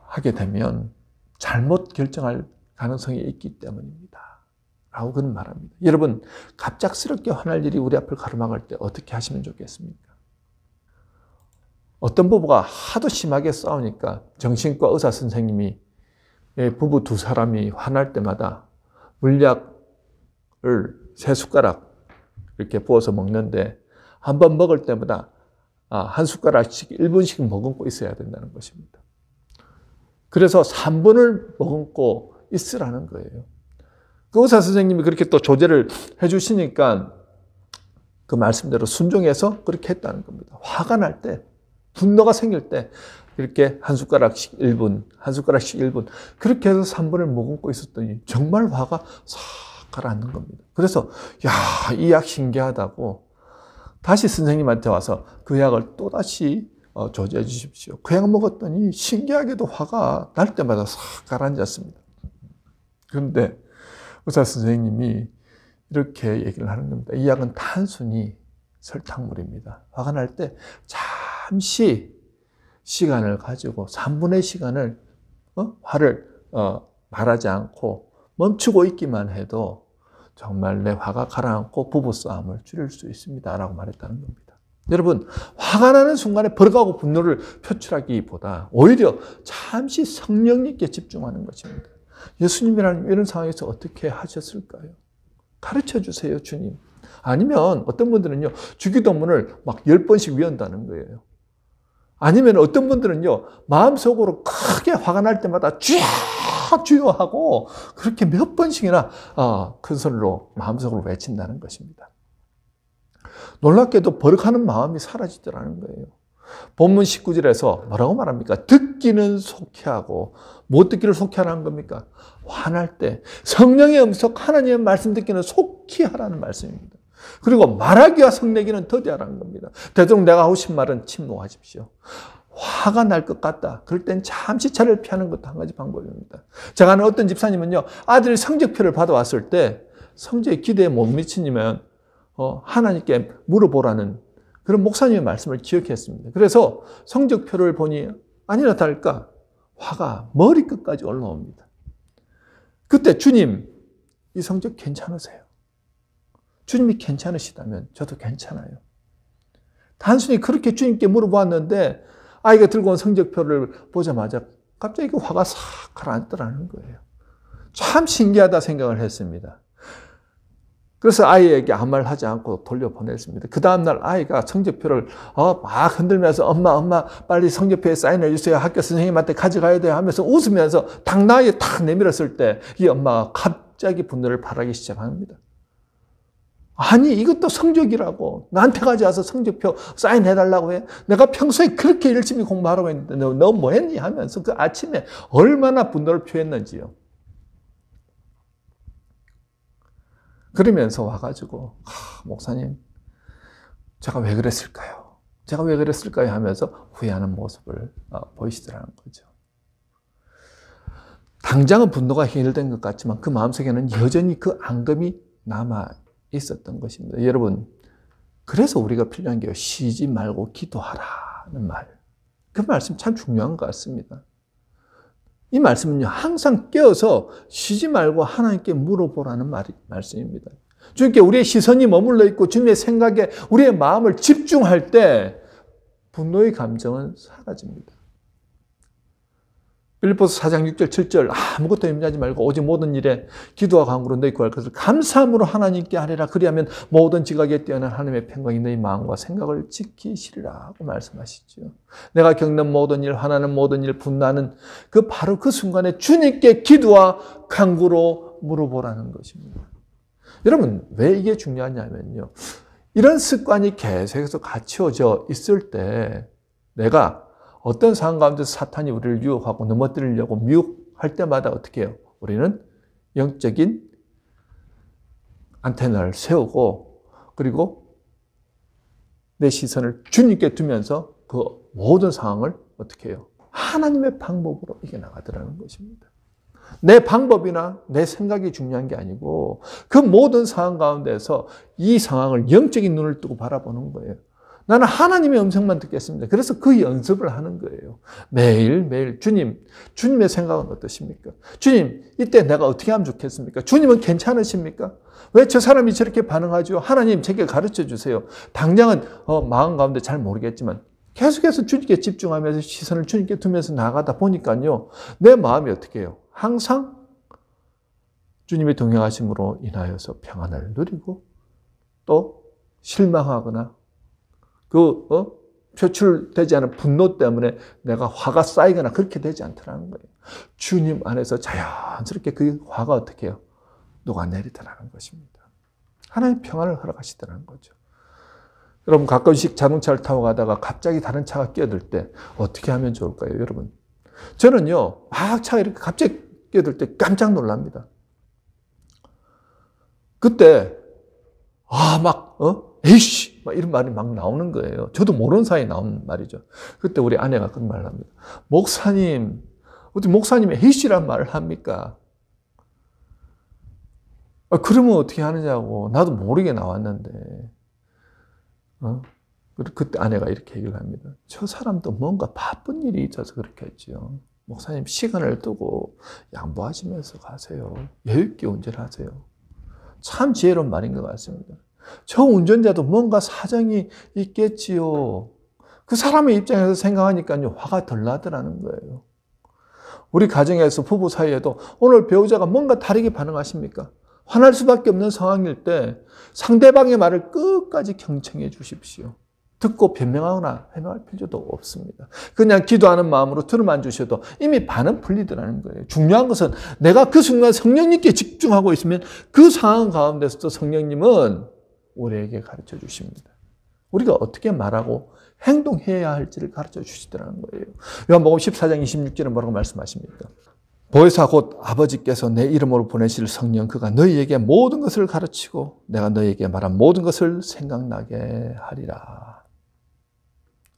[SPEAKER 1] 하게 되면 잘못 결정할 가능성이 있기 때문입니다. 라고 그는 말합니다. 여러분, 갑작스럽게 화날 일이 우리 앞을 가로막을 때 어떻게 하시면 좋겠습니까? 어떤 부부가 하도 심하게 싸우니까 정신과 의사 선생님이 부부 두 사람이 화날 때마다 물약을 3숟가락 이렇게 부어서 먹는데 한 번 먹을 때마다 한 숟가락씩 1분씩 머금고 있어야 된다는 것입니다. 그래서 3분을 머금고 있으라는 거예요. 그 의사 선생님이 그렇게 또 조제를 해주시니까 그 말씀대로 순종해서 그렇게 했다는 겁니다. 화가 날 때, 분노가 생길 때 이렇게 한 숟가락씩 1분, 한 숟가락씩 1분 그렇게 해서 3분을 머금고 있었더니 정말 화가 싹 가라앉는 겁니다. 그래서 야, 이 약 신기하다고 다시 선생님한테 와서 그 약을 또다시 조제해 주십시오. 그 약 먹었더니 신기하게도 화가 날 때마다 싹 가라앉았습니다. 그런데 의사 선생님이 이렇게 얘기를 하는 겁니다. 이 약은 단순히 설탕물입니다. 화가 날 때 잠시 시간을 가지고 3분의 시간을 화를 말하지 않고 멈추고 있기만 해도 정말 내 화가 가라앉고 부부싸움을 줄일 수 있습니다. 라고 말했다는 겁니다. 여러분, 화가 나는 순간에 버럭하고 분노를 표출하기보다 오히려 잠시 성령님께 집중하는 것입니다. 예수님이라는 이런 상황에서 어떻게 하셨을까요? 가르쳐 주세요, 주님. 아니면 어떤 분들은요, 주기도문을 막 10번씩 외운다는 거예요. 아니면 어떤 분들은요, 마음속으로 크게 화가 날 때마다 주여 하고 그렇게 몇 번씩이나 큰 소리로 마음속으로 외친다는 것입니다. 놀랍게도 버럭하는 마음이 사라지더라는 거예요. 본문 19절에서 뭐라고 말합니까? 듣기는 속히하고 못 듣기를 속히하라는 겁니까? 화날 때 성령의 음성 하나님의 말씀 듣기는 속히 하라는 말씀입니다. 그리고 말하기와 성내기는 더디하라는 겁니다. 되도록 내가 하고 싶은 말은 침묵하십시오. 화가 날 것 같다. 그럴 땐 잠시 차를 피하는 것도 한 가지 방법입니다. 제가 아는 어떤 집사님은요, 아들이 성적표를 받아왔을 때 성적에 기대에 못 미치면 하나님께 물어보라는 그런 목사님의 말씀을 기억했습니다. 그래서 성적표를 보니 아니나 다를까 화가 머리끝까지 올라옵니다. 그때 주님, 이 성적 괜찮으세요? 주님이 괜찮으시다면 저도 괜찮아요. 단순히 그렇게 주님께 물어보았는데 아이가 들고 온 성적표를 보자마자 갑자기 그 화가 싹 가라앉더라는 거예요. 참 신기하다 생각을 했습니다. 그래서 아이에게 아무 말 하지 않고 돌려보냈습니다. 그 다음날 아이가 성적표를 막 흔들면서 엄마 빨리 성적표에 사인해 주세요. 학교 선생님한테 가져가야 돼요 하면서 웃으면서 당나귀에 탁 내밀었을 때 이 엄마가 갑자기 분노를 발하기 시작합니다. 아니, 이것도 성적이라고. 나한테 가져와서 성적표 사인해달라고 해. 내가 평소에 그렇게 열심히 공부하라고 했는데 너 뭐 했니? 하면서 그 아침에 얼마나 분노를 표했는지요. 그러면서 와가지고 목사님, 제가 왜 그랬을까요? 제가 왜 그랬을까요? 하면서 후회하는 모습을 보이시더라는 거죠. 당장은 분노가 해결된 것 같지만 그 마음속에는 여전히 그 앙금이 남아 있었던 것입니다. 여러분, 그래서 우리가 필요한 게 쉬지 말고 기도하라는 말. 그 말씀 참 중요한 것 같습니다. 이 말씀은요, 항상 깨어서 쉬지 말고 하나님께 물어보라는 말씀입니다. 주님께 우리의 시선이 머물러 있고 주님의 생각에 우리의 마음을 집중할 때 분노의 감정은 사라집니다. 빌립보서 4장 6절 7절 아무것도 염려하지 말고 오직 모든 일에 기도와 간구로 너희 구할 것을 감사함으로 하나님께 하리라. 그리하면 모든 지각에 뛰어난 하나님의 평강이 너희 마음과 생각을 지키시리라 고 말씀하시죠. 내가 겪는 모든 일, 화나는 모든 일, 분나는 바로 그 순간에 주님께 기도와 간구로 물어보라는 것입니다. 여러분, 왜 이게 중요하냐면요, 이런 습관이 계속해서 갖춰져 있을 때 내가 어떤 상황 가운데서 사탄이 우리를 유혹하고 넘어뜨리려고 미혹할 때마다 어떻게 해요? 우리는 영적인 안테나를 세우고 그리고 내 시선을 주님께 두면서 그 모든 상황을 어떻게 해요? 하나님의 방법으로 이겨나가더라는 것입니다. 내 방법이나 내 생각이 중요한 게 아니고 그 모든 상황 가운데서 이 상황을 영적인 눈을 뜨고 바라보는 거예요. 나는 하나님의 음성만 듣겠습니다. 그래서 그 연습을 하는 거예요. 매일매일 주님의 생각은 어떠십니까? 주님, 이때 내가 어떻게 하면 좋겠습니까? 주님은 괜찮으십니까? 왜 저 사람이 저렇게 반응하죠? 하나님, 제게 가르쳐 주세요. 당장은 마음 가운데 잘 모르겠지만 계속해서 주님께 집중하면서 시선을 주님께 두면서 나가다 보니까요, 내 마음이 어떻게 해요? 항상 주님의 동행하심으로 인하여서 평안을 누리고 또 실망하거나 표출되지 않은 분노 때문에 내가 화가 쌓이거나 그렇게 되지 않더라는 거예요. 주님 안에서 자연스럽게 그 화가 어떻게 해요? 녹아내리더라는 것입니다. 하나님 평안을 허락하시더라는 거죠. 여러분, 가끔씩 자동차를 타고 가다가 갑자기 다른 차가 끼어들 때 어떻게 하면 좋을까요, 여러분? 저는요, 막 차가 이렇게 갑자기 끼어들 때 깜짝 놀랍니다. 그때, 에이씨! 막 이런 말이 막 나오는 거예요. 저도 모르는 사이에 나오는 말이죠. 그때 우리 아내가 그런 말을 합니다. 목사님, 어떻게 목사님이 에이씨란 말을 합니까? 그러면 어떻게 하느냐고. 나도 모르게 나왔는데. 그때 아내가 이렇게 얘기를 합니다. 저 사람도 뭔가 바쁜 일이 있어서 그렇게 했죠. 목사님, 시간을 두고 양보하시면서 가세요. 여유있게 운전하세요. 참 지혜로운 말인 것 같습니다. 저 운전자도 뭔가 사정이 있겠지요. 그 사람의 입장에서 생각하니까요, 화가 덜 나더라는 거예요. 우리 가정에서 부부 사이에도 오늘 배우자가 뭔가 다르게 반응하십니까? 화날 수밖에 없는 상황일 때 상대방의 말을 끝까지 경청해 주십시오. 듣고 변명하거나 해명할 필요도 없습니다. 그냥 기도하는 마음으로 들으만 주셔도 이미 반은 풀리더라는 거예요. 중요한 것은 내가 그 순간 성령님께 집중하고 있으면 그 상황 가운데서도 성령님은 우리에게 가르쳐 주십니다. 우리가 어떻게 말하고 행동해야 할지를 가르쳐 주시더라는 거예요. 요한복음 14장 26절은 뭐라고 말씀하십니까? 보혜사 곧 아버지께서 내 이름으로 보내실 성령 그가 너희에게 모든 것을 가르치고 내가 너희에게 말한 모든 것을 생각나게 하리라.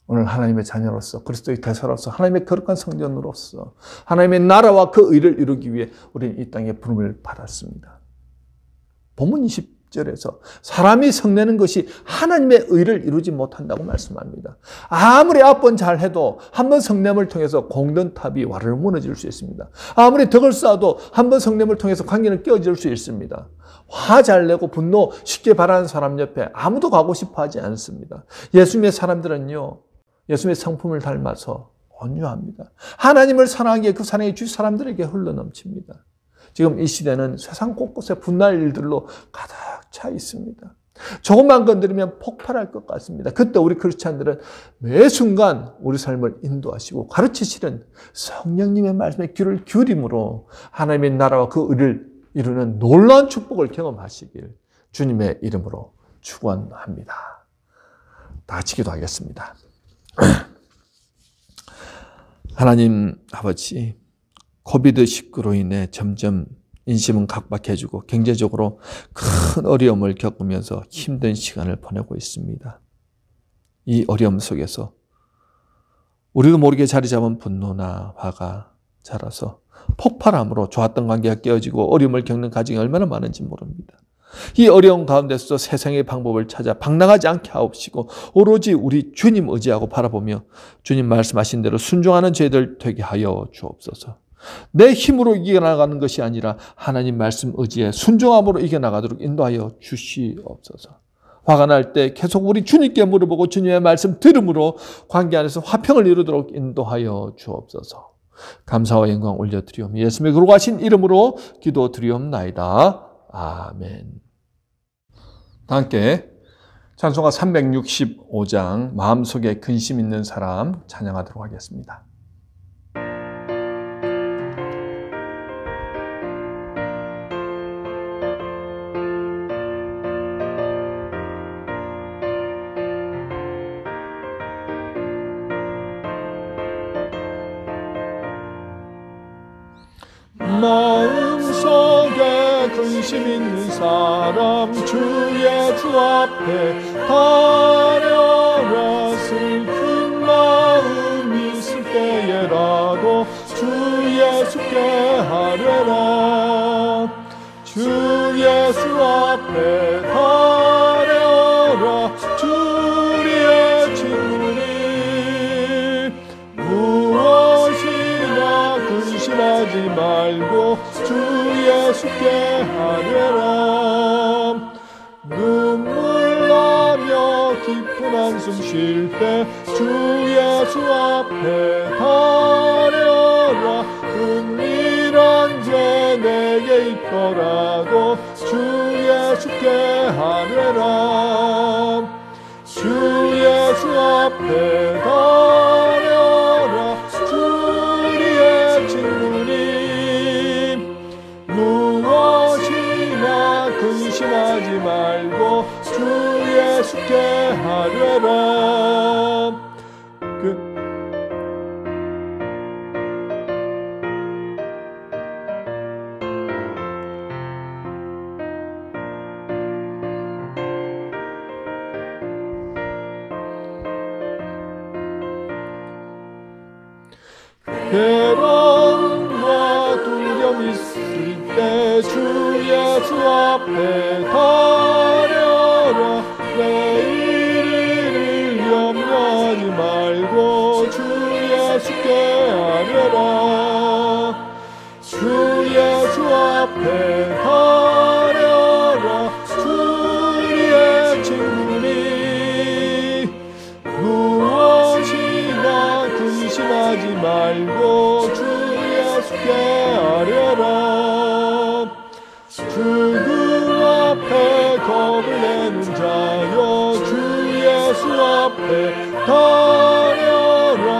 [SPEAKER 1] 오늘 하나님의 자녀로서 그리스도의 대사로서 하나님의 거룩한 성전으로서 하나님의 나라와 그 의를 이루기 위해 우리는 이 땅에 부름을 받았습니다. 본문 20절에서 사람이 성내는 것이 하나님의 의를 이루지 못한다고 말씀합니다. 아무리 앞번 잘해도 한 번 성냄을 통해서 공든탑이 와르르 무너질 수 있습니다. 아무리 덕을 쌓아도 한 번 성냄을 통해서 관계는 깨어질 수 있습니다. 화 잘 내고 분노 쉽게 발하는 사람 옆에 아무도 가고 싶어 하지 않습니다. 예수님의 사람들은요, 예수님의 성품을 닮아서 온유합니다. 하나님을 사랑하기에 그 사랑이 주위 사람들에게 흘러넘칩니다. 지금 이 시대는 세상 곳곳에 분날 일들로 가득 차 있습니다. 조금만 건드리면 폭발할 것 같습니다. 그때 우리 크리스찬들은 매 순간 우리 삶을 인도하시고 가르치시는 성령님의 말씀에 귀를 기울임으로 하나님의 나라와 그 의를 이루는 놀라운 축복을 경험하시길 주님의 이름으로 축원합니다. 다 같이 기도하겠습니다. 하나님 아버지, 코비드19로 인해 점점 인심은 각박해지고 경제적으로 큰 어려움을 겪으면서 힘든 시간을 보내고 있습니다. 이 어려움 속에서 우리도 모르게 자리 잡은 분노나 화가 자라서 폭발함으로 좋았던 관계가 깨어지고 어려움을 겪는 가정이 얼마나 많은지 모릅니다. 이 어려운 가운데서도 세상의 방법을 찾아 방랑하지 않게 하옵시고 오로지 우리 주님 의지하고 바라보며 주님 말씀하신 대로 순종하는 저희들 되게 하여 주옵소서. 내 힘으로 이겨나가는 것이 아니라 하나님 말씀 의지에 순종함으로 이겨나가도록 인도하여 주시옵소서. 화가 날 때 계속 우리 주님께 물어보고 주님의 말씀 들음으로 관계 안에서 화평을 이루도록 인도하여 주옵소서. 감사와 영광 올려드리오며 예수님의 거룩하신 이름으로 기도드리옵나이다. 아멘. 다 함께 찬송가 365장 마음속에 근심 있는 사람 찬양하도록 하겠습니다.
[SPEAKER 4] 마음속에 근심 있는 사람 주 예수 앞에 하려라. 슬픈 마음 있을 때에라도 주 예수께 하려라. 주 예수 앞에 하려라. 주리의 친구니 무엇이나 근심하지 말고 주 예수께 하려라. 눈물 나며 깊은 한숨 쉴 때 주 예수 앞에 하려라. 은밀한 죄 내게 있더라도 주 예수께 하려라. 주 예수 앞에 하려라. 주리의 친구니 무엇이나 근심하지 말고 주 예수께 하려라. 괴로움과 두려움 있을 때 주 예수 앞에 하려라. 내일을 염려하지 말고 주 예수께 하려라. 주 예수 앞에 하려라. 주리의 친구니 무엇이나 근심하지 말고 주 예수께 하려라. 죽음 앞에 겁을 내는 자여 주 예수 앞에 하려라.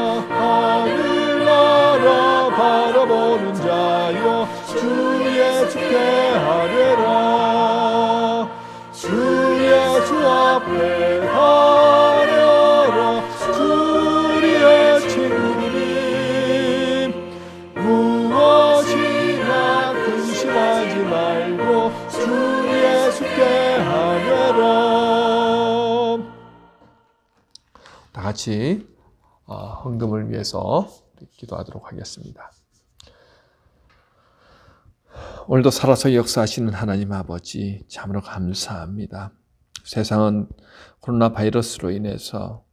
[SPEAKER 4] 하늘나라 바라보는 자여 주 예수께 하려라. 주 예수 앞에 하려라. 주리의 친구니 무엇이나 근심하지 말고 주 예수께 하려라.
[SPEAKER 1] 다 같이 헌금을 위해서 기도하도록 하겠습니다. 오늘도 살아서 역사하시는 하나님 아버지 참으로 감사합니다. 세상은 코로나 바이러스로 인해서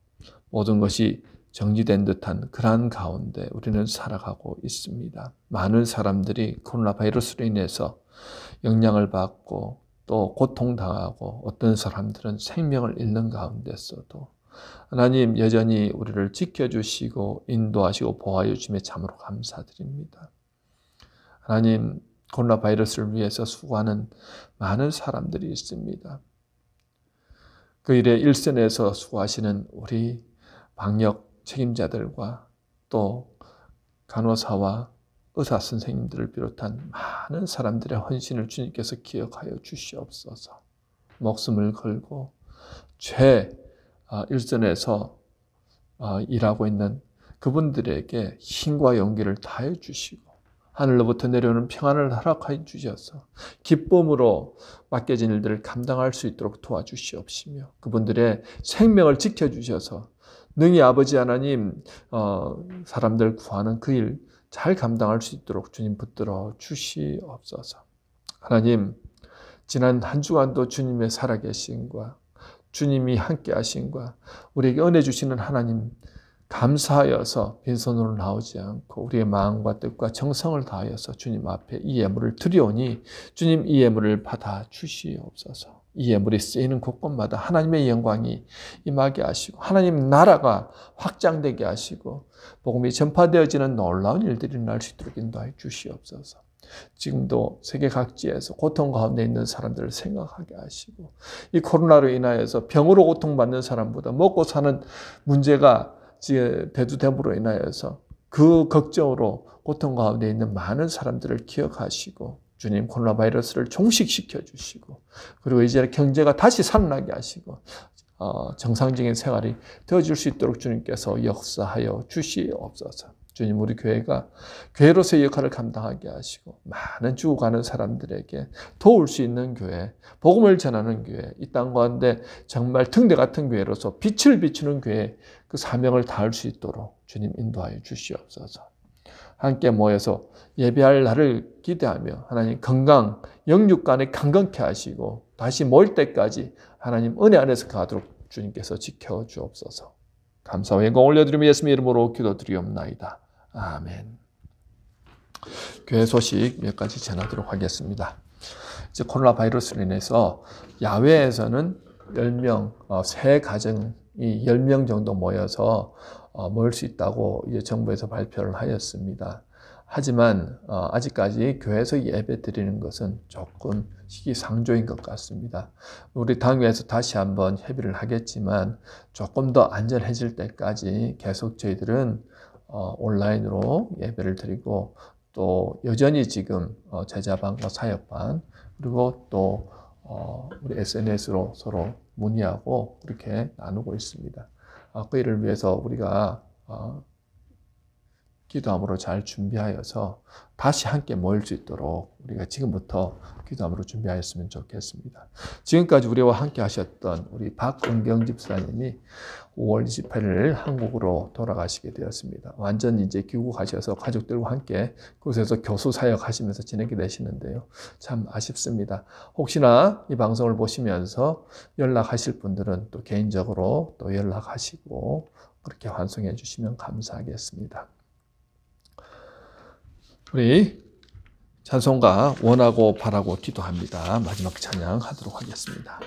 [SPEAKER 1] 모든 것이 정지된 듯한 그러한 가운데 우리는 살아가고 있습니다. 많은 사람들이 코로나 바이러스로 인해서 영향을 받고 또 고통당하고 어떤 사람들은 생명을 잃는 가운데서도 하나님 여전히 우리를 지켜주시고 인도하시고 보호하여 주심에 참으로 감사드립니다. 하나님 코로나 바이러스를 위해서 수고하는 많은 사람들이 있습니다. 그 일에 일선에서 수고하시는 우리 방역 책임자들과 또 간호사와 의사 선생님들을 비롯한 많은 사람들의 헌신을 주님께서 기억하여 주시옵소서. 목숨을 걸고 일선에서 일하고 있는 그분들에게 힘과 용기를 다해 주시고 하늘로부터 내려오는 평안을 허락하여 주셔서 기쁨으로 맡겨진 일들을 감당할 수 있도록 도와주시옵시며 그분들의 생명을 지켜주셔서 능히 아버지 하나님 사람들 구하는 그 일 잘 감당할 수 있도록 주님 붙들어 주시옵소서. 하나님 지난 한 주간도 주님의 살아계심과 주님이 함께 하심과 우리에게 은혜 주시는 하나님 감사하여서 빈손으로 나오지 않고 우리의 마음과 뜻과 정성을 다하여서 주님 앞에 이 예물을 드리오니 주님 이 예물을 받아 주시옵소서. 이 예물이 쓰이는 곳곳마다 하나님의 영광이 임하게 하시고 하나님 나라가 확장되게 하시고 복음이 전파되어지는 놀라운 일들이 일어날 수 있도록 인도하여 주시옵소서. 지금도 세계 각지에서 고통 가운데 있는 사람들을 생각하게 하시고 이 코로나로 인하여서 병으로 고통받는 사람보다 먹고 사는 문제가 대두됨으로 인하여서 그 걱정으로 고통 가운데 있는 많은 사람들을 기억하시고 주님 코로나 바이러스를 종식시켜 주시고 그리고 이제 경제가 다시 살아나게 하시고 정상적인 생활이 되어질 수 있도록 주님께서 역사하여 주시옵소서. 주님 우리 교회가 교회로서의 역할을 감당하게 하시고 많은 죽어가는 사람들에게 도울 수 있는 교회, 복음을 전하는 교회, 이 땅 가운데 정말 등대 같은 교회로서 빛을 비추는 교회 그 사명을 다할 수 있도록 주님 인도하여 주시옵소서. 함께 모여서 예배할 날을 기대하며 하나님 건강, 영육간에 강건케 하시고 다시 모일 때까지 하나님 은혜 안에서 가도록 주님께서 지켜주옵소서. 감사와 영광 올려드리며 예수님의 이름으로 기도드리옵나이다. 아멘. 교회 소식 몇 가지 전하도록 하겠습니다. 이제 코로나 바이러스로 인해서 야외에서는 10명, 세 가정이 10명 정도 모여서 모일 수 있다고 이제 정부에서 발표를 하였습니다. 하지만 아직까지 교회에서 예배 드리는 것은 조금 시기상조인 것 같습니다. 우리 당회에서 다시 한번 협의를 하겠지만 조금 더 안전해질 때까지 계속 저희들은 온라인으로 예배를 드리고 또 여전히 지금 제자반과 사역반 그리고 또 우리 SNS로 서로 문의하고 그렇게 나누고 있습니다. 그 일을 위해서 우리가 기도함으로 잘 준비하여서 다시 함께 모일 수 있도록 우리가 지금부터 기도함으로 준비하였으면 좋겠습니다. 지금까지 우리와 함께 하셨던 우리 박은경 집사님이 5월 28일 한국으로 돌아가시게 되었습니다. 완전 이제 귀국하셔서 가족들과 함께 그곳에서 교수 사역하시면서 지내게 되시는데요. 참 아쉽습니다. 혹시나 이 방송을 보시면서 연락하실 분들은 또 개인적으로 또 연락하시고 그렇게 환송해 주시면 감사하겠습니다. 우리 찬송가 원하고 바라고 기도합니다. 마지막 찬양하도록 하겠습니다.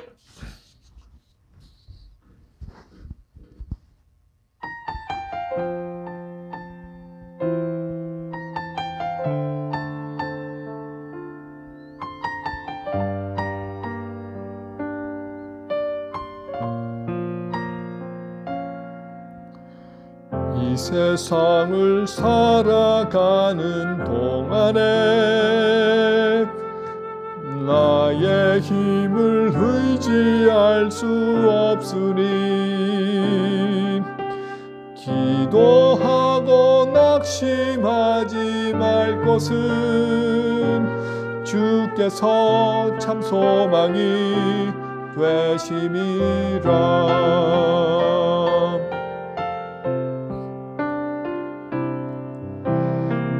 [SPEAKER 4] 이 세상을 살아가는 동안에 나의 힘을 의지할 수 없으니 기도하고 낙심하지 말 것은 주께서 참 소망이 되심이라.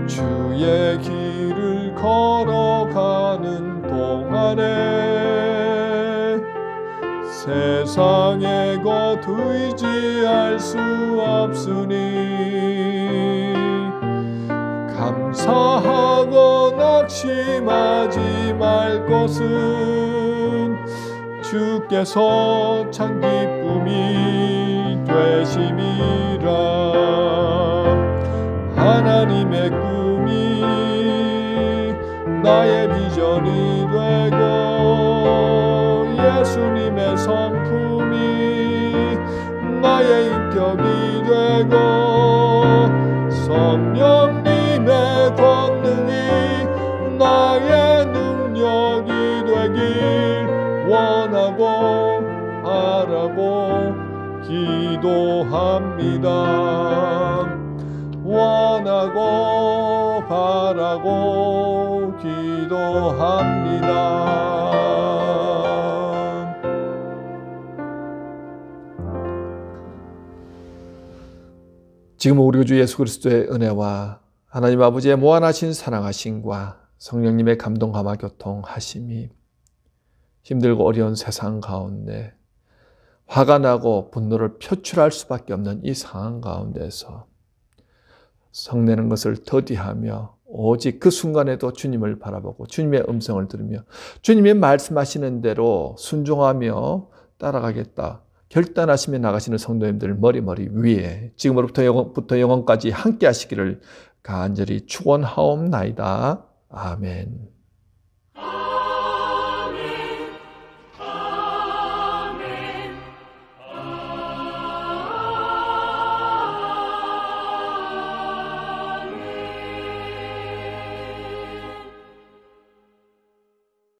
[SPEAKER 4] 주의 길을 걸어가는 동안에 세상의 것 의지할 수 없으니 감사하고 낙심하지 말 것은 주께서 참 기쁨이 되심이라. 하나님의 꿈이 나의 비전이 되고 예수님의 성품이 나의 인격이 되고 성령님의 권능이 나의 능력이 되길 원하고 바라고 기도합니다. 원하고 바라고 기도합니다.
[SPEAKER 1] 지금 우리 주 예수 그리스도의 은혜와 하나님 아버지의 무한하신 사랑하심과 성령님의 감동 감화 교통하심이 힘들고 어려운 세상 가운데 화가 나고 분노를 표출할 수밖에 없는 이 상황 가운데서 성내는 것을 더디하며 오직 그 순간에도 주님을 바라보고 주님의 음성을 들으며 주님이 말씀하시는 대로 순종하며 따라가겠다 결단하시며 나가시는 성도님들 머리 위에 지금으로부터 영원까지 함께 하시기를 간절히 축원하옵나이다. 아멘.